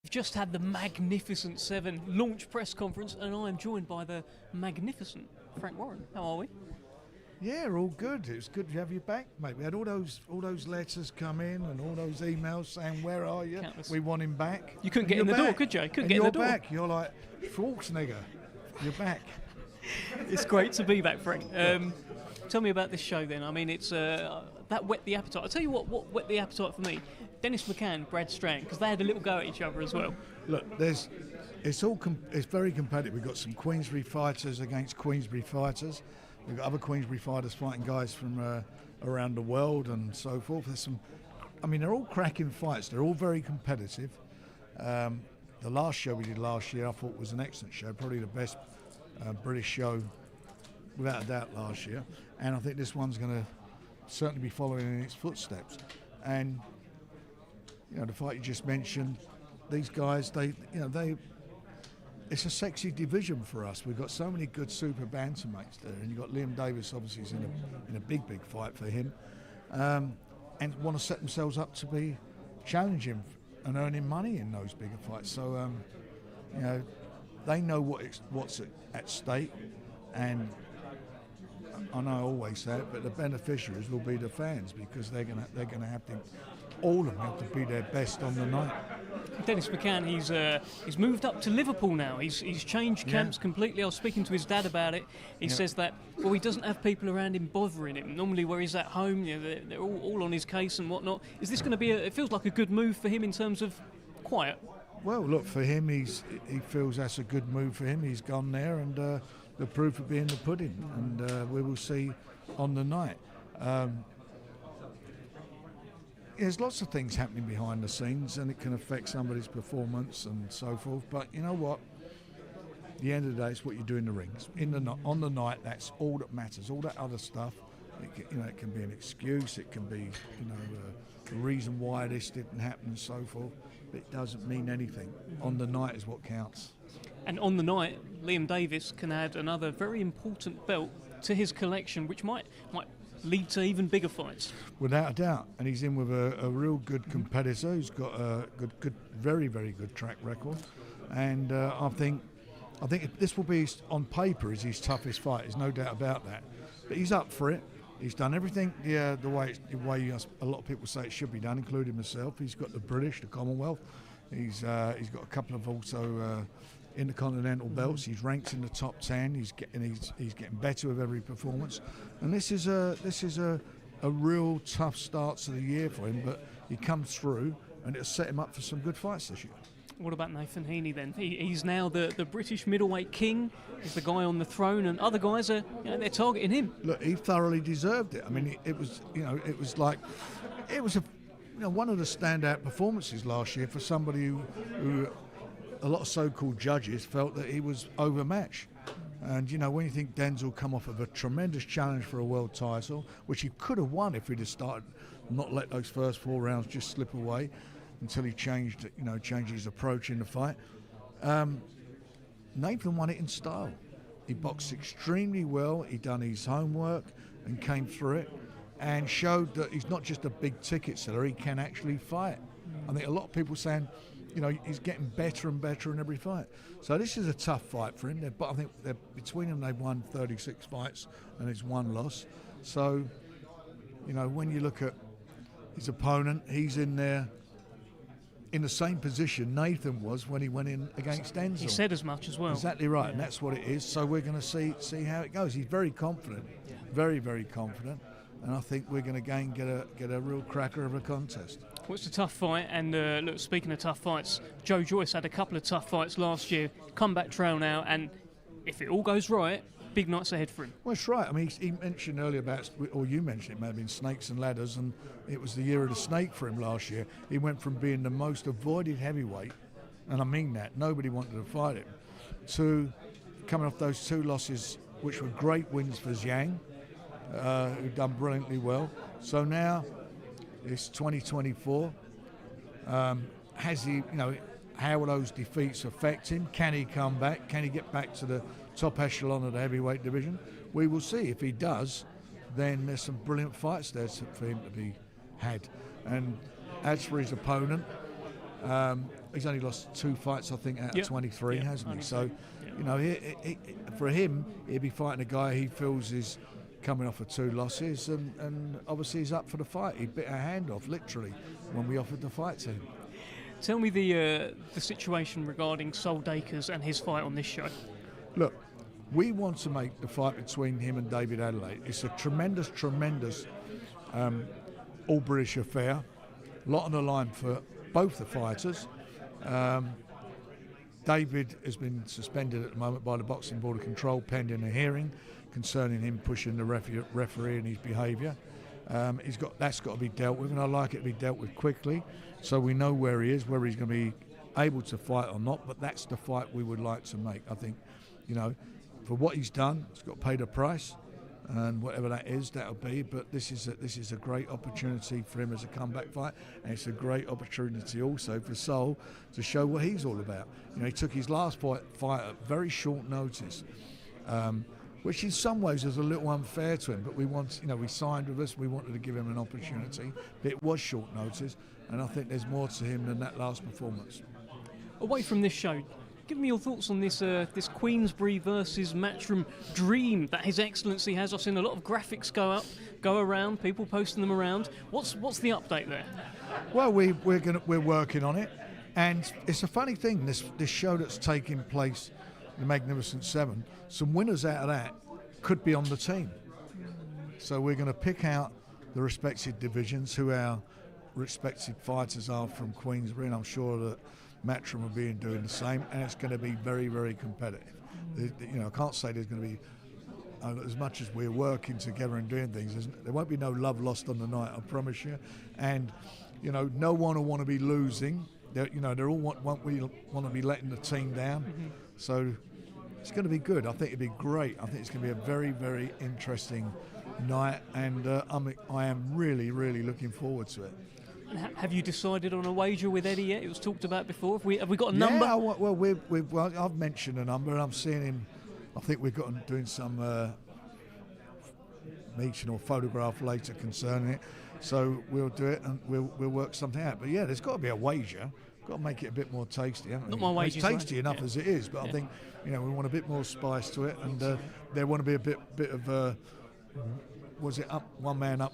We've just had the Magnificent Seven launch press conference, and I am joined by the magnificent Frank Warren. How are we? Yeah, all good. It's good to have you back, mate. We had all those letters come in and all those emails saying, "Where are you? Countless. We want him back." You couldn't get And in the you're door, back. could you? Couldn't And get in the door. You're back. You're like Schwarzenegger. You're back. It's great to be back, Frank. Tell me about this show then. I mean, it's that whet the appetite. I'll tell you what whet the appetite for me. Dennis McCann, Brad Strand, because they had a little go at each other as well. Look, it's very competitive. We've got some Queensberry fighters against Queensberry fighters. We've got other Queensberry fighters fighting guys from around the world and so forth. They're all cracking fights. They're all very competitive. The last show we did last year I thought was an excellent show, probably the best British show without a doubt last year. And I think this one's going to certainly be following in its footsteps. And the fight you just mentioned, these guys, it's a sexy division for us. We've got so many good super bantamweights there, and you've got Liam Davies, obviously, is in a big fight for him, and want to set themselves up to be challenging and earning money in those bigger fights. So, they know what's at stake, and I know I always say it, but the beneficiaries will be the fans, because they're gonna have to, all of them have to be their best on the night. Dennis McCann, he's moved up to Liverpool now. He's changed camps completely. I was speaking to his dad about it. He says that he doesn't have people around him bothering him. Normally, where he's at home, they're all on his case and whatnot. Is this going to be? It feels like a good move for him in terms of quiet. Well, look, for him, he feels that's a good move for him. He's gone there, and the proof will be in the pudding, and we will see on the night. There's lots of things happening behind the scenes, and it can affect somebody's performance and so forth. But you know what? At the end of the day, it's what you do in the rings. On the night, that's all that matters. All that other stuff, it can be an excuse. It can be, a reason why this didn't happen and so forth. But it doesn't mean anything. On the night is what counts. And on the night, Liam Davies can add another very important belt to his collection, which might lead to even bigger fights. Without a doubt, and he's in with a real good competitor who's got a good, very, very good track record, and I think this will be, on paper, is his toughest fight. There's no doubt about that. But he's up for it. He's done everything the way a lot of people say it should be done, including myself. He's got the British, the Commonwealth. He's got a couple of also intercontinental belts. He's ranked in the top 10. He's getting better with every performance, and this is a real tough start to the year for him. But he comes through, and it'll set him up for some good fights this year. What about Nathan Heaney then? He's now the British middleweight king. He's the guy on the throne, and other guys are they're targeting him. Look, he thoroughly deserved it. I mean, it was one of the standout performances last year for somebody who a lot of so-called judges felt that he was overmatched. And when you think Denzel come off of a tremendous challenge for a world title, which he could have won if he'd have started, not let those first 4 rounds just slip away until he changed his approach in the fight. Nathan won it in style. He boxed extremely well. He done his homework and came through it, and showed that he's not just a big ticket seller. He can actually fight. I think a lot of people saying, he's getting better and better in every fight. So this is a tough fight for him. But I think between them, they've won 36 fights and it's 1 loss. So, when you look at his opponent, he's in there in the same position Nathan was when he went in against Denzel. He said as much as well. Exactly right, and that's what it is. So we're going to see how it goes. He's very confident, very, very confident. And I think we're going to get a real cracker of a contest. Well, it's a tough fight, and look, speaking of tough fights, Joe Joyce had a couple of tough fights last year, comeback trail now, and if it all goes right, big nights ahead for him. Well, that's right. I mean, he mentioned earlier you mentioned it may have been snakes and ladders, and it was the year of the snake for him last year. He went from being the most avoided heavyweight, and I mean that, nobody wanted to fight him, to coming off those 2 losses, which were great wins for Zhang, who'd done brilliantly well. So now it's 2024. Has he, how will those defeats affect him? Can he come back? Can he get back to the top echelon of the heavyweight division? We will see. If he does, then there's some brilliant fights there for him to be had. And as for his opponent, He's only lost 2 fights, I think, out of 23, hasn't he? So, Yeah. you know, for him, he'd be fighting a guy he feels is coming off of 2 losses, and obviously he's up for the fight. He bit our hand off, literally, when we offered the fight to him. Tell me the situation regarding Sol Dacres and his fight on this show. Look, we want to make the fight between him and David Adelaide. It's a tremendous, all-British affair. A lot on the line for both the fighters. David has been suspended at the moment by the Boxing Board of Control pending a hearing concerning him pushing the referee and his behaviour. That's got to be dealt with, and I'd like it to be dealt with quickly so we know where he is, whether he's going to be able to fight or not, but that's the fight we would like to make. I think, you know, for what he's done, he's got to pay the price, and whatever that is, that'll be. But this is a great opportunity for him as a comeback fight, and it's a great opportunity also for Sol to show what he's all about. You know, he took his last fight at very short notice, which in some ways is a little unfair to him. But we signed with us. We wanted to give him an opportunity, but it was short notice, and I think there's more to him than that last performance. Away from this show, give me your thoughts on this this Queensberry versus Matchroom dream that His Excellency has. I've seen a lot of graphics go around, people posting them around. What's the update there? Well, we're working on it, and it's a funny thing. This show that's taking place, the Magnificent Seven, some winners out of that could be on the team. So we're going to pick out the respective divisions, who our respected fighters are from Queensberry, and I'm sure that Matchroom will be doing the same, and it's going to be very, very competitive. You know, I can't say there's going to be, as much as we're working together and doing things, there won't be no love lost on the night, I promise you. And, you know, no one will want to be losing. They all want to be letting the team down. Mm-hmm. So it's going to be good. I think it'll be great. I think it's going to be a very, very interesting night, and I am really, really looking forward to it. Have you decided on a wager with Eddie yet? It was talked about before. Have we got a number? Yeah, well, I've mentioned a number, and I'm seeing him. I think we've got him doing some meeting or photograph later concerning it. So we'll do it, and we'll work something out. But yeah, there's got to be a wager. Got to make it a bit more tasty, haven't we? Not my wages, it's tasty right? enough as it is, but I think, you know, we want a bit more spice to it, and there want to be a bit of. Was it up one man up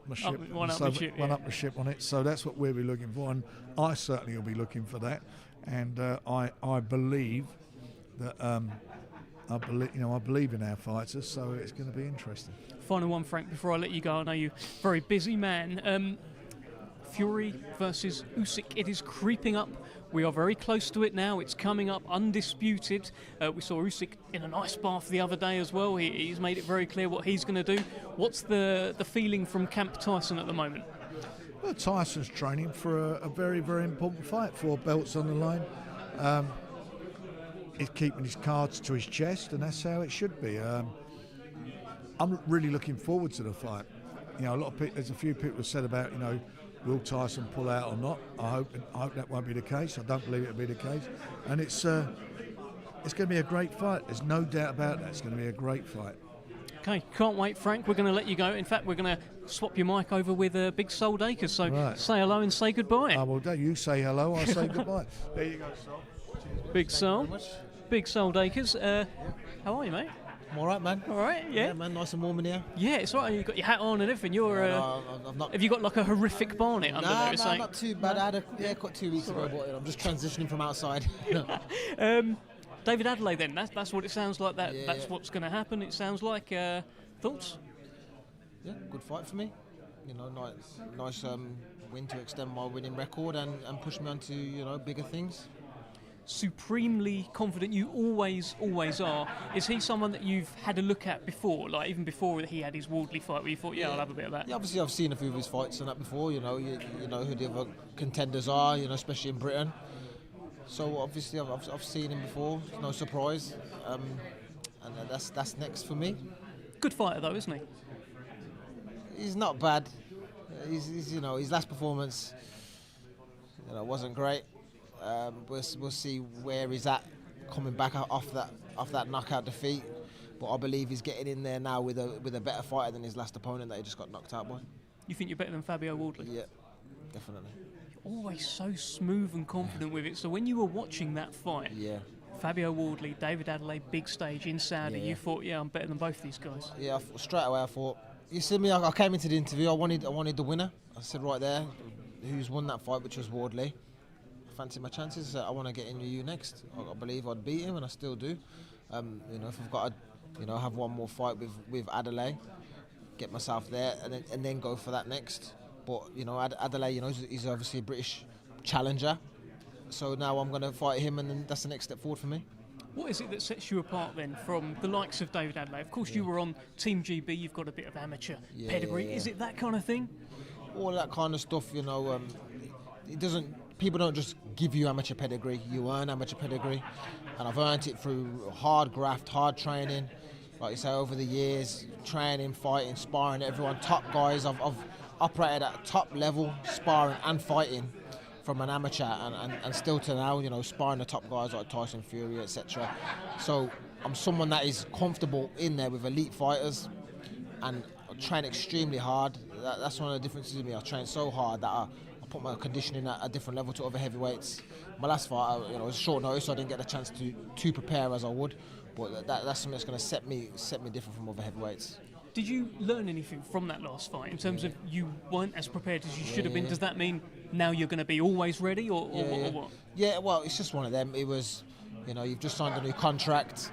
the ship? One up the ship on it. So that's what we'll be looking for, and I certainly will be looking for that. And I believe that I believe in our fighters, so it's going to be interesting. Final one, Frank, before I let you go. I know you're a very busy man. Fury versus Usyk. It is creeping up. We are very close to it now. It's coming up, undisputed. We saw Usyk in a nice bath the other day as well. He's made it very clear what he's going to do. What's the feeling from Camp Tyson at the moment? Well, Tyson's training for a very, very important fight. 4 belts on the line. He's keeping his cards to his chest, and that's how it should be. I'm really looking forward to the fight. You know, there's a few people have said about, you know, will Tyson pull out or not? I hope that won't be the case. I don't believe it'll be the case. And it's going to be a great fight. There's no doubt about that. It's going to be a great fight. Okay, can't wait, Frank. We're going to let you go. In fact, we're going to swap your mic over with Big Sol Dacres. So right. Say hello and say goodbye. Well, you say hello, I say goodbye. There you go, Sol. Big Sol. Big Sol Dacres. How are you, mate? I'm all right, man. All right, yeah. Man, nice and warm in here. Yeah, it's all right. You've got your hat on and everything. You're. I've not. Have you got like a horrific barnet under there? No, not too bad. I had a haircut 2 weeks ago, but I'm just transitioning from outside. David Adelaide, then. That's what it sounds like. That's what's going to happen. It sounds like. Thoughts? Yeah, good fight for me. You know, nice win to extend my winning record and push me on to bigger things. Supremely confident, you always are. Is he someone that you've had a look at before, like even before he had his Wardley fight, where you thought, I'll have a bit of that? Yeah, obviously I've seen a few of his fights and that before. You know who the other contenders are. You know, especially in Britain. So obviously I've seen him before. No surprise, and that's next for me. Good fighter though, isn't he? He's not bad. He's his last performance wasn't great. We'll see where he's at coming back off that knockout defeat, but I believe he's getting in there now with a better fighter than his last opponent that he just got knocked out by. You think you're better than Fabio Wardley? Yeah, definitely. always so smooth and confident with it. So when you were watching that fight, Yeah. Fabio Wardley, David Adelaide, big stage in Saudi, Yeah. you thought, I'm better than both these guys. Yeah, straight away I thought, you see me, I came into the interview, I wanted the winner. I said right there, who's won that fight, which was Wardley. I fancy my chances. I want to get in with you next. I believe I'd beat him, and I still do. If I've got to, have one more fight with Adelaide, get myself there, and then go for that next. But Adelaide, he's obviously a British challenger. So now I'm going to fight him, and then that's the next step forward for me. What is it that sets you apart then from the likes of David Adelaide? Of course, you were on Team GB, you've got a bit of amateur pedigree. Yeah. Is it that kind of thing? All that kind of stuff, people don't just give you amateur pedigree, you earn amateur pedigree. And I've earned it through hard graft, hard training, like you say, over the years, training, fighting, sparring, everyone, top guys. I've operated at a top level, sparring and fighting from an amateur and still to now, sparring the top guys like Tyson Fury, etc. So I'm someone that is comfortable in there with elite fighters, and I train extremely hard. That's one of the differences with me. I train so hard that I put my conditioning at a different level to other heavyweights. My last fight, it was short notice, so I didn't get the chance to prepare as I would. But that's something that's going to set me different from other heavyweights. Did you learn anything from that last fight in terms of you weren't as prepared as you should have been? Does that mean now you're going to be always ready or what? Yeah, well, it's just one of them. It was, you've just signed a new contract.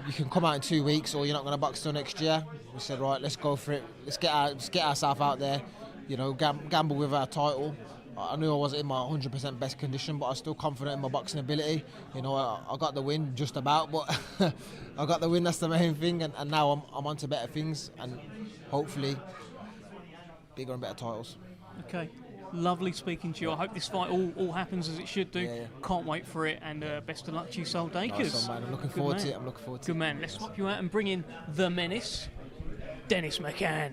You can come out in 2 weeks, or you're not going to box till next year. We said, right, let's go for it. Let's get ourselves out there. Gamble with our title. I knew I wasn't in my 100% best condition, but I was still confident in my boxing ability. I got the win just about, but I got the win. That's the main thing, and now I'm on to better things, and hopefully bigger and better titles. Okay, lovely speaking to you. I hope this fight all happens as it should do. Yeah. Can't wait for it, and best of luck to you, Sol Dacres. Nice one, man. I'm looking forward to it. Good man. Let's swap you out and bring in the menace, Dennis McCann.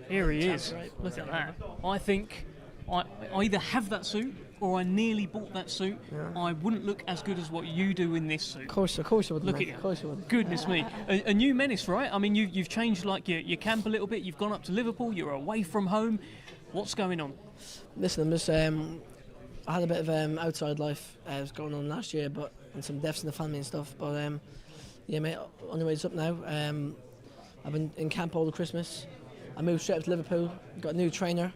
Here he is. Look at that. I think I either have that suit or I nearly bought that suit. I wouldn't look as good as what you do in this suit. Of course you would. Look at you. Of course you would. Goodness me. A new menace, right? I mean, you've changed like your camp a little bit. You've gone up to Liverpool. You're away from home. What's going on? Listen, I'm just, I had a bit of outside life was going on last year, and some deaths in the family and stuff. But yeah, mate, on the way up now. I've been in camp all the Christmas. I moved straight up to Liverpool. Got a new trainer,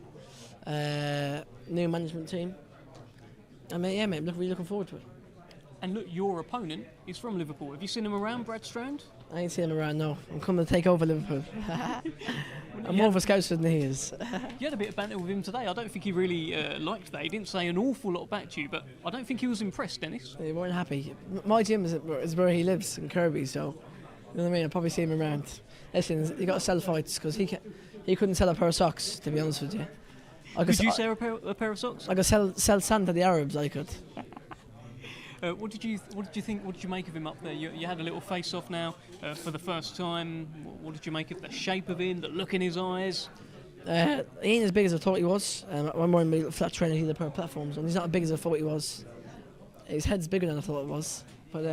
new management team. I mean, yeah, mate, really looking forward to it. And look, your opponent is from Liverpool. Have you seen him around, Brad Strand? I ain't seen him around, no. I'm coming to take over Liverpool. I'm more of a scouser than he is. You had a bit of banter with him today. I don't think he really liked that. He didn't say an awful lot back to you, but I don't think he was impressed, Dennis. He weren't happy. My gym is where he lives, in Kirby, so, you know what I mean? I'll probably see him around. Listen, you got to sell fights, because he couldn't sell a pair of socks, to be honest with you. Could you sell a pair of socks? I could sell sand to the Arabs, I could. What did you think? What did you make of him up there? You had a little face-off now for the first time. What did you make of the shape of him, the look in his eyes? He ain't as big as I thought he was. I'm more in flat training either pair of platforms, and he's not as big as I thought he was. His head's bigger than I thought it was. But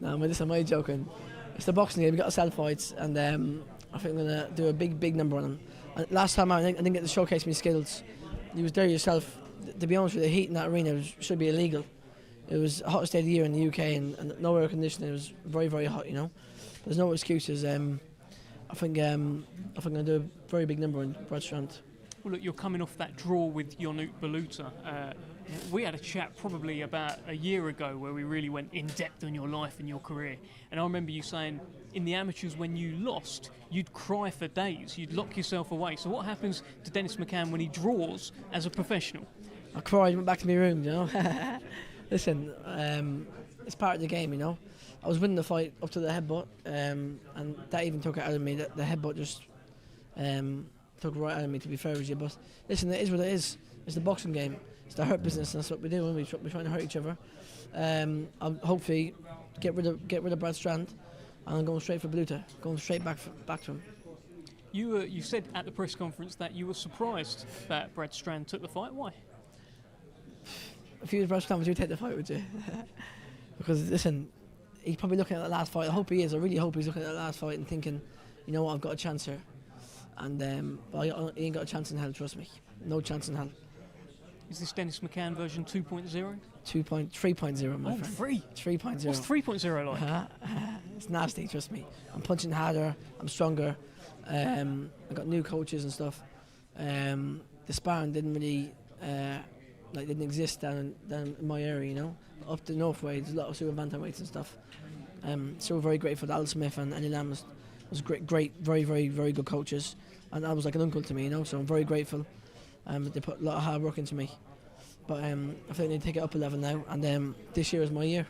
no, I'm joking. It's the boxing game. We got to sell fights, and I think I'm gonna do a big number on him. And last time out, I didn't get to showcase my skills. You was there yourself. To be honest with you, the heat in that arena should be illegal. It was the hottest day of the year in the UK, and no air conditioning. It was very, very hot, There's no excuses. I think I'm going to do a very big number in Brad Strand. Well, look, you're coming off that draw with Jonuk Baluta. We had a chat probably about a year ago where we really went in depth on your life and your career. And I remember you saying in the amateurs when you lost, you'd cry for days. You'd lock yourself away. So what happens to Dennis McCann when he draws as a professional? I cried, went back to my room, Listen, it's part of the game, I was winning the fight up to the headbutt, and that even took it out of me. The headbutt just took it right out of me, to be fair with you. But listen, it is what it is. It's the boxing game. It's the hurt business, and that's what we do. We're trying to hurt each other. I'll hopefully get rid of Brad Strand, and I'm going straight for Baluta, going straight back to him. You said at the press conference that you were surprised that Brad Strand took the fight. Why? If you was Brad Strand, would you take the fight, would you? Because, listen, he's probably looking at the last fight. I hope he is. I really hope he's looking at the last fight and thinking, you know what, I've got a chance here. And but he ain't got a chance in hell, trust me. No chance in hell. Is this Dennis McCann version 2.0? 3.0, my friend. 3.0. What's 3.0 like? It's nasty, trust me. I'm punching harder, I'm stronger. I got new coaches and stuff. The sparring didn't really, didn't exist down in my area, you know. Up the north way, there's a lot of super bantamweights and stuff. So we're very grateful that Al Smith and Eddie Lam was great, very, very, very good coaches. And I was like an uncle to me, you know, so I'm very grateful. They put a lot of hard work into me. But I think they need to take it up a level now, and this year is my year.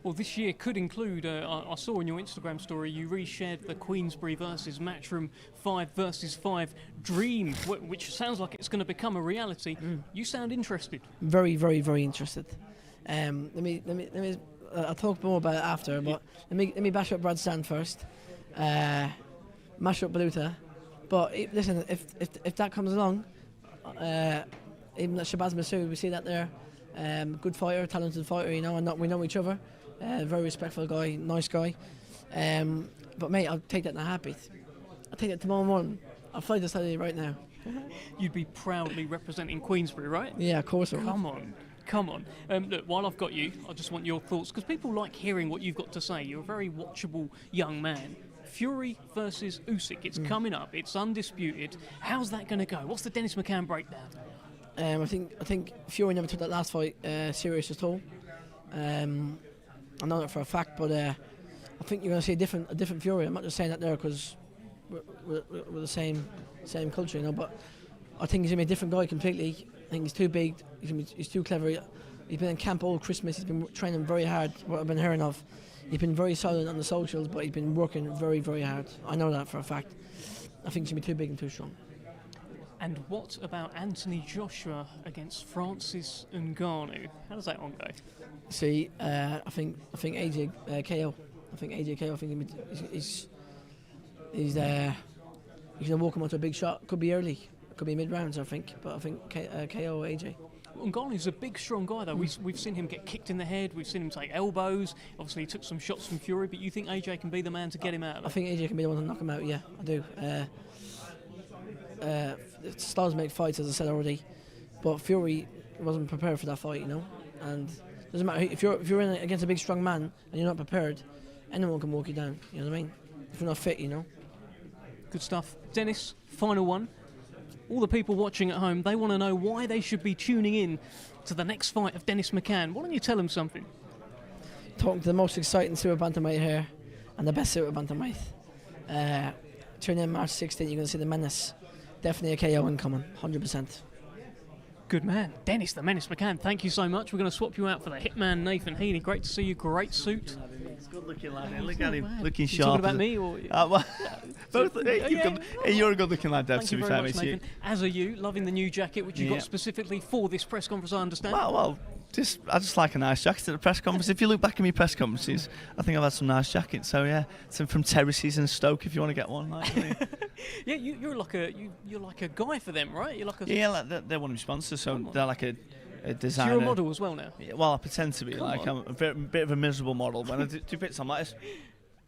Well, this year could include, I saw in your Instagram story, you reshared the Queensberry versus Matchroom 5 versus 5 dream, which sounds like it's going to become a reality. You sound interested. Very, very, very interested. Let me. I'll talk more about it after, but let me bash up Brad Strand first. Mash up Baluta. But listen, if that comes along, even Shabazz Masood, we see that there. Good fighter, talented fighter, you know, and we know each other. Very respectful guy, nice guy. But mate, I'll take that in a heartbeat. I'll take that tomorrow morning. I'll fly to Saturday right now. You'd be proudly representing Queensberry, right? Yeah, of course I would. Come on. Look, while I've got you, I just want your thoughts, because people like hearing what you've got to say. You're a very watchable young man. Fury versus Usyk, it's coming up, it's undisputed. How's that going to go? What's the Dennis McCann breakdown? I think Fury never took that last fight serious at all. I know that for a fact, but I think you're going to see a different Fury. I'm not just saying that there because we're the same culture, you know. But I think he's going to be a different guy completely. I think he's too big. He's too clever. He's been in camp all Christmas. He's been training very hard. What I've been hearing of. He's been very solid on the socials, but he's been working very, very hard. I know that for a fact. I think he's going to be too big and too strong. And what about Anthony Joshua against Francis Ngannou? How does that one go? See, I think AJ KO. I think AJ KO. I think he's going to walk him onto a big shot. Could be early. Could be mid rounds. I think. But I think KO AJ. Ngannou's a big, strong guy, though. We've seen him get kicked in the head. We've seen him take elbows. Obviously, he took some shots from Fury. But you think AJ can be the man to get him out? I think AJ can be the one to knock him out. Yeah, I do. Styles make fights, as I said already, but Fury wasn't prepared for that fight, you know. And it doesn't matter if you're in against a big, strong man and you're not prepared, anyone can walk you down. You know what I mean? If you're not fit, you know. Good stuff, Dennis. Final one. All the people watching at home, they want to know why they should be tuning in to the next fight of Dennis McCann. Why don't you tell them something? Talking to the most exciting super bantamweight here, and the best super bantamweight. Tune in March 16th. You're going to see the menace. Definitely a KO incoming, 100%. Good man. Dennis the Menace McCann, thank you so much. We're going to swap you out for the Hitman Nathan Heaney. Great to see you. Great suit. It's good looking lad. Look at him, looking you sharp. Talking about me or both? You're a good looking lad, Deb, thank to you be very fair, much, mate. Nathan. As are you, loving the new jacket, which you got specifically for this press conference, I understand. Well, I just like a nice jacket at the press conference. If you look back at my press conferences, I think I've had some nice jackets. So yeah, some from Terraces and Stoke if you want to get one. Yeah, you're like a guy for them, right? You're like a they're one of my sponsors, so they're like a designer. So you're a model as well now. Yeah, well, I pretend to be. I'm a bit of a miserable model when I do bits on like this.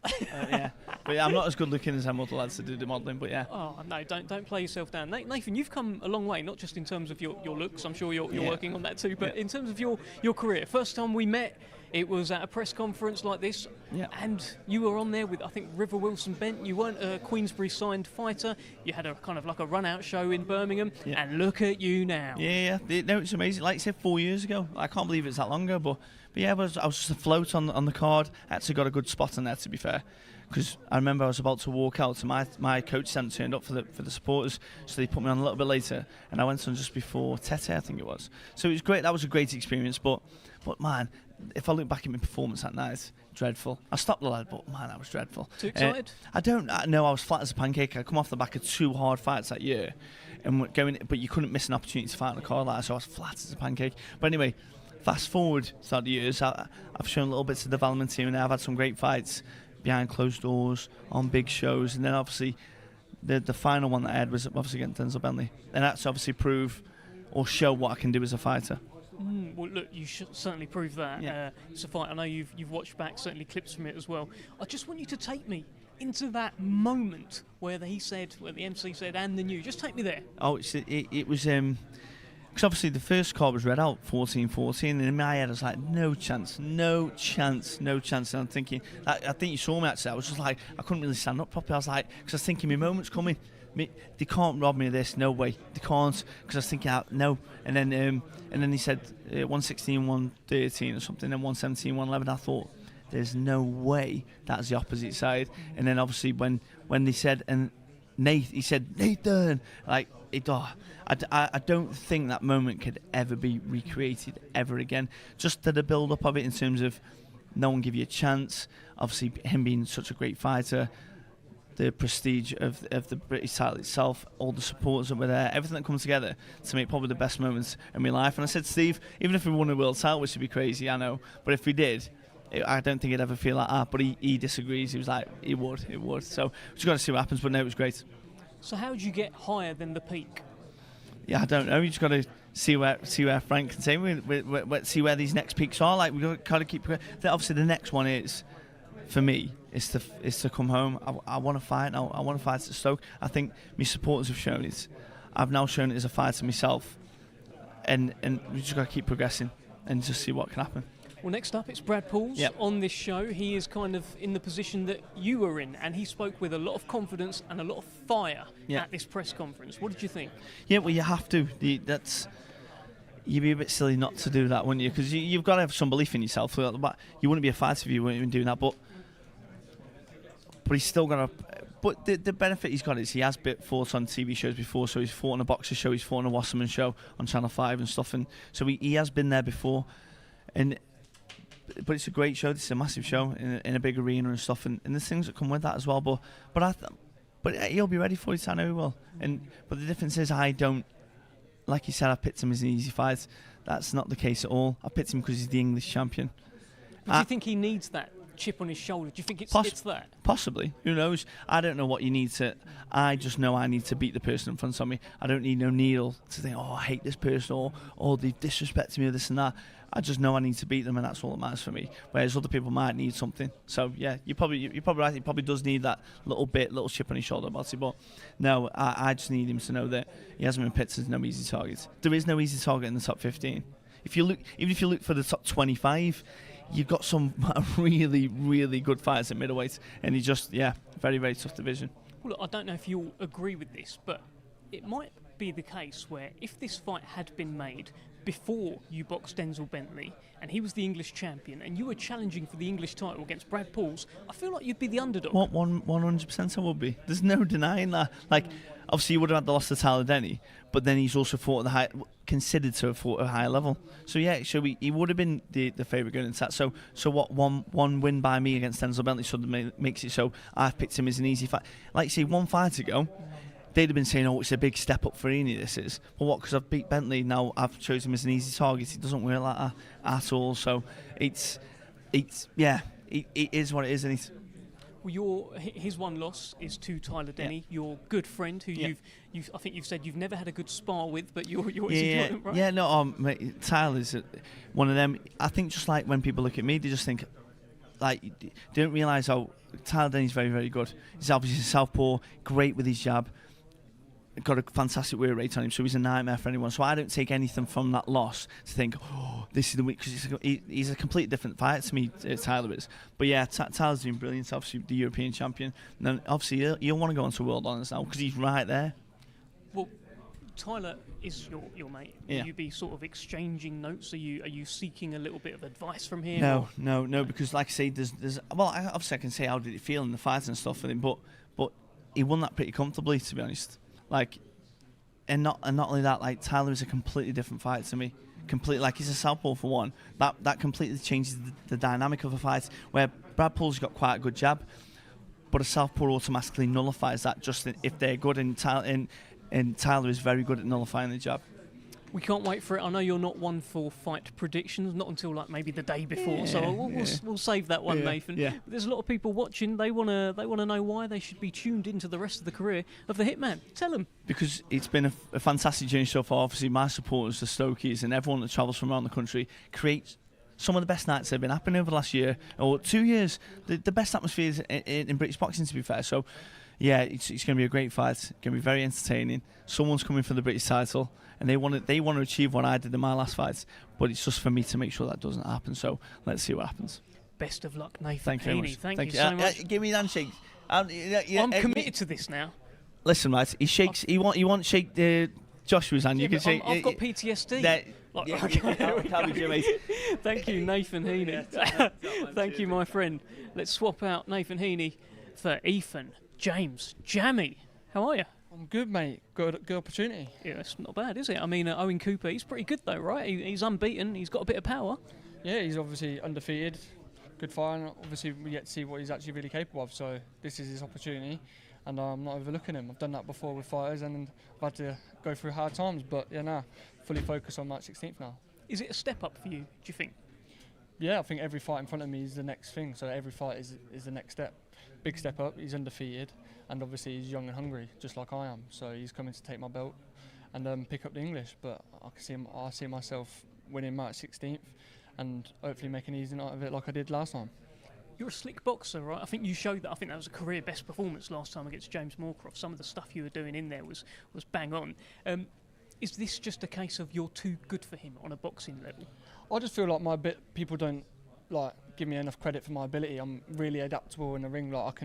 But yeah, I'm not as good looking as some other lads that do the modelling, but yeah. Oh no, don't play yourself down, Nathan. You've come a long way, not just in terms of your looks. I'm sure you're working on that too, but in terms of your career. First time we met, it was at a press conference like this, and you were on there with, I think, River Wilson Bent. You weren't a Queensberry signed fighter. You had a kind of like a run out show in Birmingham, and look at you now. No, it's amazing. Like I said, 4 years ago. I can't believe it's that long ago, but yeah, I was just afloat on the card. I actually got a good spot on there, to be fair, because I remember I was about to walk out, so my coach hadn't turned up for the supporters, so they put me on a little bit later, and I went on just before Tete, I think it was. So it was great. That was a great experience, but man, if I look back at my performance that night, dreadful. I stopped the lad, but man, that was dreadful. Too excited? I was flat as a pancake. I come off the back of 2 hard fights that year, and but you couldn't miss an opportunity to fight on the card like that, so I was flat as a pancake. But anyway, fast forward throughout the years, I've shown little bits of development here and there. I've had some great fights behind closed doors on big shows, and then obviously the final one that I had was obviously against Denzel Bentley, and that's obviously prove or show what I can do as a fighter. Well, look, you should certainly prove that. It's a fight. I know you've watched back certainly clips from it as well. I just want you to take me into that moment where the MC said, and the new. Just take me there. Oh, it was because obviously the first card was read out 14-14, and in my head I was like, no chance. And I'm thinking, I think you saw me actually. I was just like, I couldn't really stand up properly. I was like, because I was thinking, my moment's coming. They can't rob me of this. No way, they can't. Because I was thinking, no. And then he said 116, 113 or something, and 117, 111. I thought, there's no way that's the opposite side. And then obviously when they said, and he said Nathan, like I don't think that moment could ever be recreated ever again. Just the build up of it in terms of no one give you a chance. Obviously him being such a great fighter, the prestige of the British title itself, all the supporters that were there, everything that comes together to make probably the best moments in my life. And I said, Steve, even if we won a world title, which would be crazy, I know, but if we did, I don't think it'd ever feel like that. But he disagrees. He was like, it would. So we just got to see what happens. But no, it was great. So how do you get higher than the peak? Yeah, I don't know. You just got to see where Frank can say. See where these next peaks are. Like, we've got to keep. Obviously, the next one is, for me, is to come home. I want to fight now. I want to fight at Stoke. I think my supporters have shown it. I've now shown it as a fighter myself, and we just got to keep progressing and just see what can happen. Well, next up, it's Brad Pauls on this show. He is kind of in the position that you were in, and he spoke with a lot of confidence and a lot of fire at this press conference. What did you think? Yeah, well, you have to. You'd be a bit silly not to do that, wouldn't you? Because you've got to have some belief in yourself. You wouldn't be a fighter if you weren't even doing that. But he's still got to. But the benefit he's got is he has fought on TV shows before. So he's fought on a boxer show, he's fought on a Wasserman show on Channel 5 and stuff. And so he has been there before. But it's a great show. This is a massive show in a big arena and stuff, and there's things that come with that as well. But he'll be ready for it. I know he will. But the difference is, I don't. Like you said, I picked him as an easy fight. That's not the case at all. I picked him because he's the English champion. But do you think he needs that chip on his shoulder? Do you think it's that? Possibly. Who knows? I don't know what you need to. I just know I need to beat the person in front of me. I don't need no needle to think, I hate this person or they disrespect me or this and that. I just know I need to beat them, and that's all that matters for me. Whereas other people might need something. So yeah, you're probably right. He probably does need that little chip on his shoulder about it. But no, I just need him to know that he hasn't been picked as no easy target. There is no easy target in the top 15. Even if you look for the top 25, you've got some really, really good fighters at middleweight, and he just very, very tough division. Well, look, I don't know if you'll agree with this, but it might be the case where if this fight had been made before you boxed Denzel Bentley and he was the English champion and you were challenging for the English title against Brad Pauls, I feel like you'd be the underdog. 100% I would be. There's no denying that. Like, obviously you would have had the loss to Tyler Denny, but then he's also fought at considered to have fought at a higher level. So yeah, he would have been the favourite going into that. So what, one win by me against Denzel Bentley suddenly makes it so I've picked him as an easy fight. Like, say, one fight ago, they'd have been saying, it's a big step up for Heaney, this is. But what, because I've beat Bentley, now I've chosen him as an easy target. It doesn't work like that at all. So it is what it is. And well, his one loss is to Tyler Denny, your good friend, who I think you've said you've never had a good spar with, but you're enjoying, right? Yeah, no, mate, Tyler's one of them. I think just like when people look at me, they just think, like, they don't realise how Tyler Denny's very, very good. He's obviously a southpaw, great with his jab. Got a fantastic work rate on him, so he's a nightmare for anyone. So I don't take anything from that loss to think, this is the week, because he's a completely different fight to me, Tyler is. But yeah, Tyler's doing brilliant, obviously the European champion. And then obviously he'll want to go on to World Honours now, because he's right there. Well, Tyler is your mate. Will you be sort of exchanging notes? Are you seeking a little bit of advice from him? No, because like I say, there's obviously I can say how did it feel in the fight and stuff with him, but he won that pretty comfortably, to be honest. Like, and not only that, like, Tyler is a completely different fight to me. Completely, like, he's a southpaw for one. That completely changes the dynamic of a fight. Where Brad Pauls got quite a good jab, but a southpaw automatically nullifies that just if they're good. And Tyler is very good at nullifying the jab. We can't wait for it. I know you're not one for fight predictions, not until like maybe the day before. So we'll save that one, Nathan. Yeah. But there's a lot of people watching. They wanna know why they should be tuned into the rest of the career of the Hitman. Tell them. Because it's been a fantastic journey so far. Obviously, my supporters, the Stokies, and everyone that travels from around the country create some of the best nights that have been happening over the last year or 2 years. The best atmospheres in British boxing, to be fair. So, yeah, it's going to be a great fight. It's going to be very entertaining. Someone's coming for the British title, and they want to achieve what I did in my last fights. But it's just for me to make sure that doesn't happen. So let's see what happens. Best of luck, Nathan. Thank you very much. Thank you so much. Give me an handshake. I'm committed to this now. Listen, mate. He shakes. He won't shake Joshua's hand. You can shake. I've got PTSD. Thank you, Nathan Heaney. Thank you, my friend. Let's swap out Nathan Heaney for Ethan James Jammy. How are you? I'm good, mate. Good opportunity. Yeah, it's not bad, is it? I mean, Owen Cooper, he's pretty good though, right? He's unbeaten. He's got a bit of power. Yeah, he's obviously undefeated. Good fighter, and obviously we get to see what he's actually really capable of. So this is his opportunity, and I'm not overlooking him. I've done that before with fighters, and I've had to go through hard times. But yeah, fully focused on March 16th now. Is it a step up for you, do you think? Yeah, I think every fight in front of me is the next thing. So every fight is the next step. Big step up. He's undefeated, and obviously he's young and hungry, just like I am. So he's coming to take my belt and pick up the English. But I see myself winning March 16th. And hopefully make an easy night of it like I did last time. You're a slick boxer, right? I think you showed that. I think that was a career best performance last time against James Moorcroft. Some of the stuff you were doing in there was bang on. Is this just a case of you're too good for him on a boxing level? I just feel like people don't give me enough credit for my ability. I'm really adaptable in the ring. Like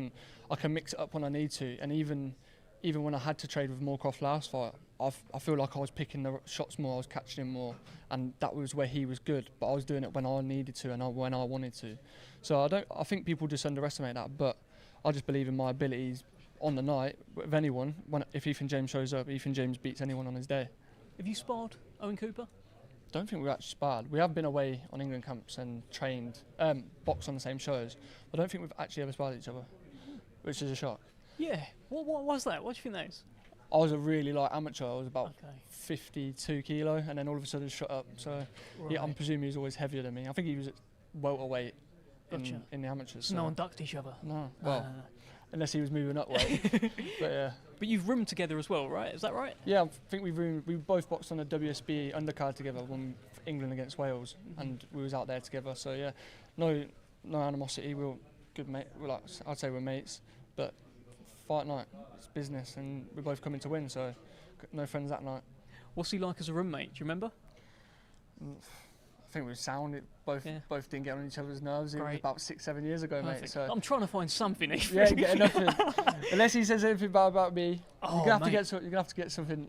I can mix it up when I need to. And even when I had to trade with Moorcroft last fight, I feel like I was picking the shots more, I was catching him more, and that was where he was good. But I was doing it when I needed to and when I wanted to. So I think people just underestimate that. But I just believe in my abilities on the night with anyone. If Ethan James shows up, Ethan James beats anyone on his day. Have you sparred Owen Cooper? Don't think we've actually sparred. We have been away on England camps and trained, boxed on the same shows. I don't think we've actually ever sparred each other, which is a shock. Yeah. What was that? What do you think that is? I was a really light amateur. I was about 52 kilo, and then all of a sudden shot up. So yeah, I'm presuming he was always heavier than me. I think he was at welterweight in the amateurs. So no one ducked each other? No. Well, unless he was moving up weight. But yeah. But you've roomed together as well, right? Is that right? Yeah, I think we both boxed on a WSB undercard together when England against Wales, and we was out there together. So yeah, no animosity. We're good mate. I'd say we're mates, but fight night, it's business, and we're both coming to win. So no friends that night. What's he like as a roommate? Do you remember? I think we were sound. Both didn't get on each other's nerves. It was about 6-7 years ago, Perfect. mate. So I'm trying to find something. Yeah, get nothing. Unless he says anything bad about me, you're gonna have to get something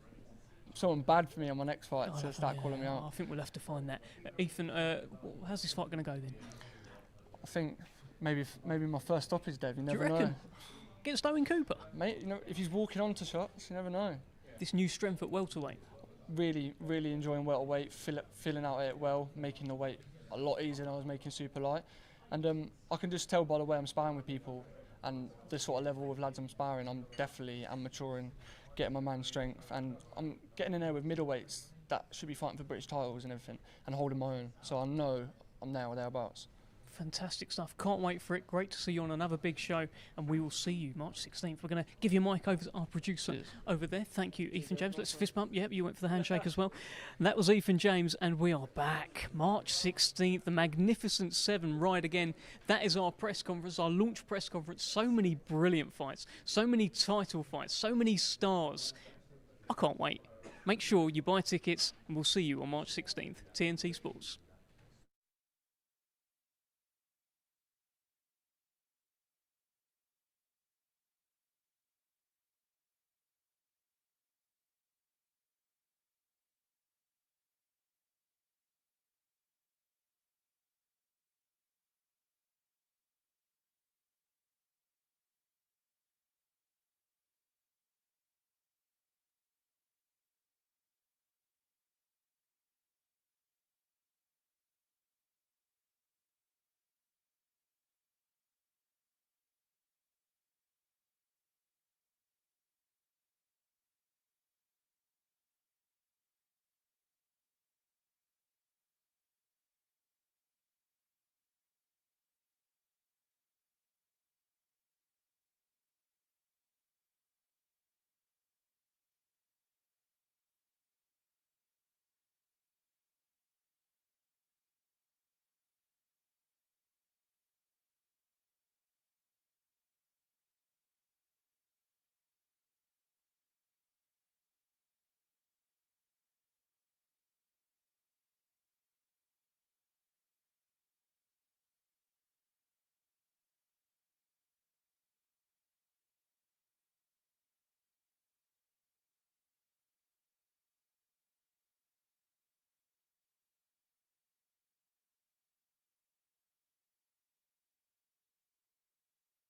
bad for me on my next fight to start calling me out. I think we'll have to find that. Ethan, how's this fight going to go then? I think maybe my first stoppage, Dave. You never know. Against Owen Cooper? Mate, if he's walking onto shots, you never know. This new strength at welterweight? Really, really enjoying welterweight, filling out it well, making the weight a lot easier than I was making super light. And I can just tell by the way I'm sparring with people and the sort of level of lads I'm sparring, I'm maturing, getting my man's strength, and I'm getting in there with middleweights that should be fighting for British titles and everything, and holding my own. So I know I'm there or thereabouts. Fantastic stuff. Can't wait for it. Great to see you on another big show, and we will see you March 16th. We're going to give your mic over to our producer over there. Thank you, Ethan James. Let's fist bump. Yep, you went for the handshake as well. And that was Ethan James, and we are back. March 16th, the Magnificent Seven ride again. That is our press conference, our launch press conference. So many brilliant fights, so many title fights, so many stars. I can't wait. Make sure you buy tickets, and we'll see you on March 16th. TNT Sports.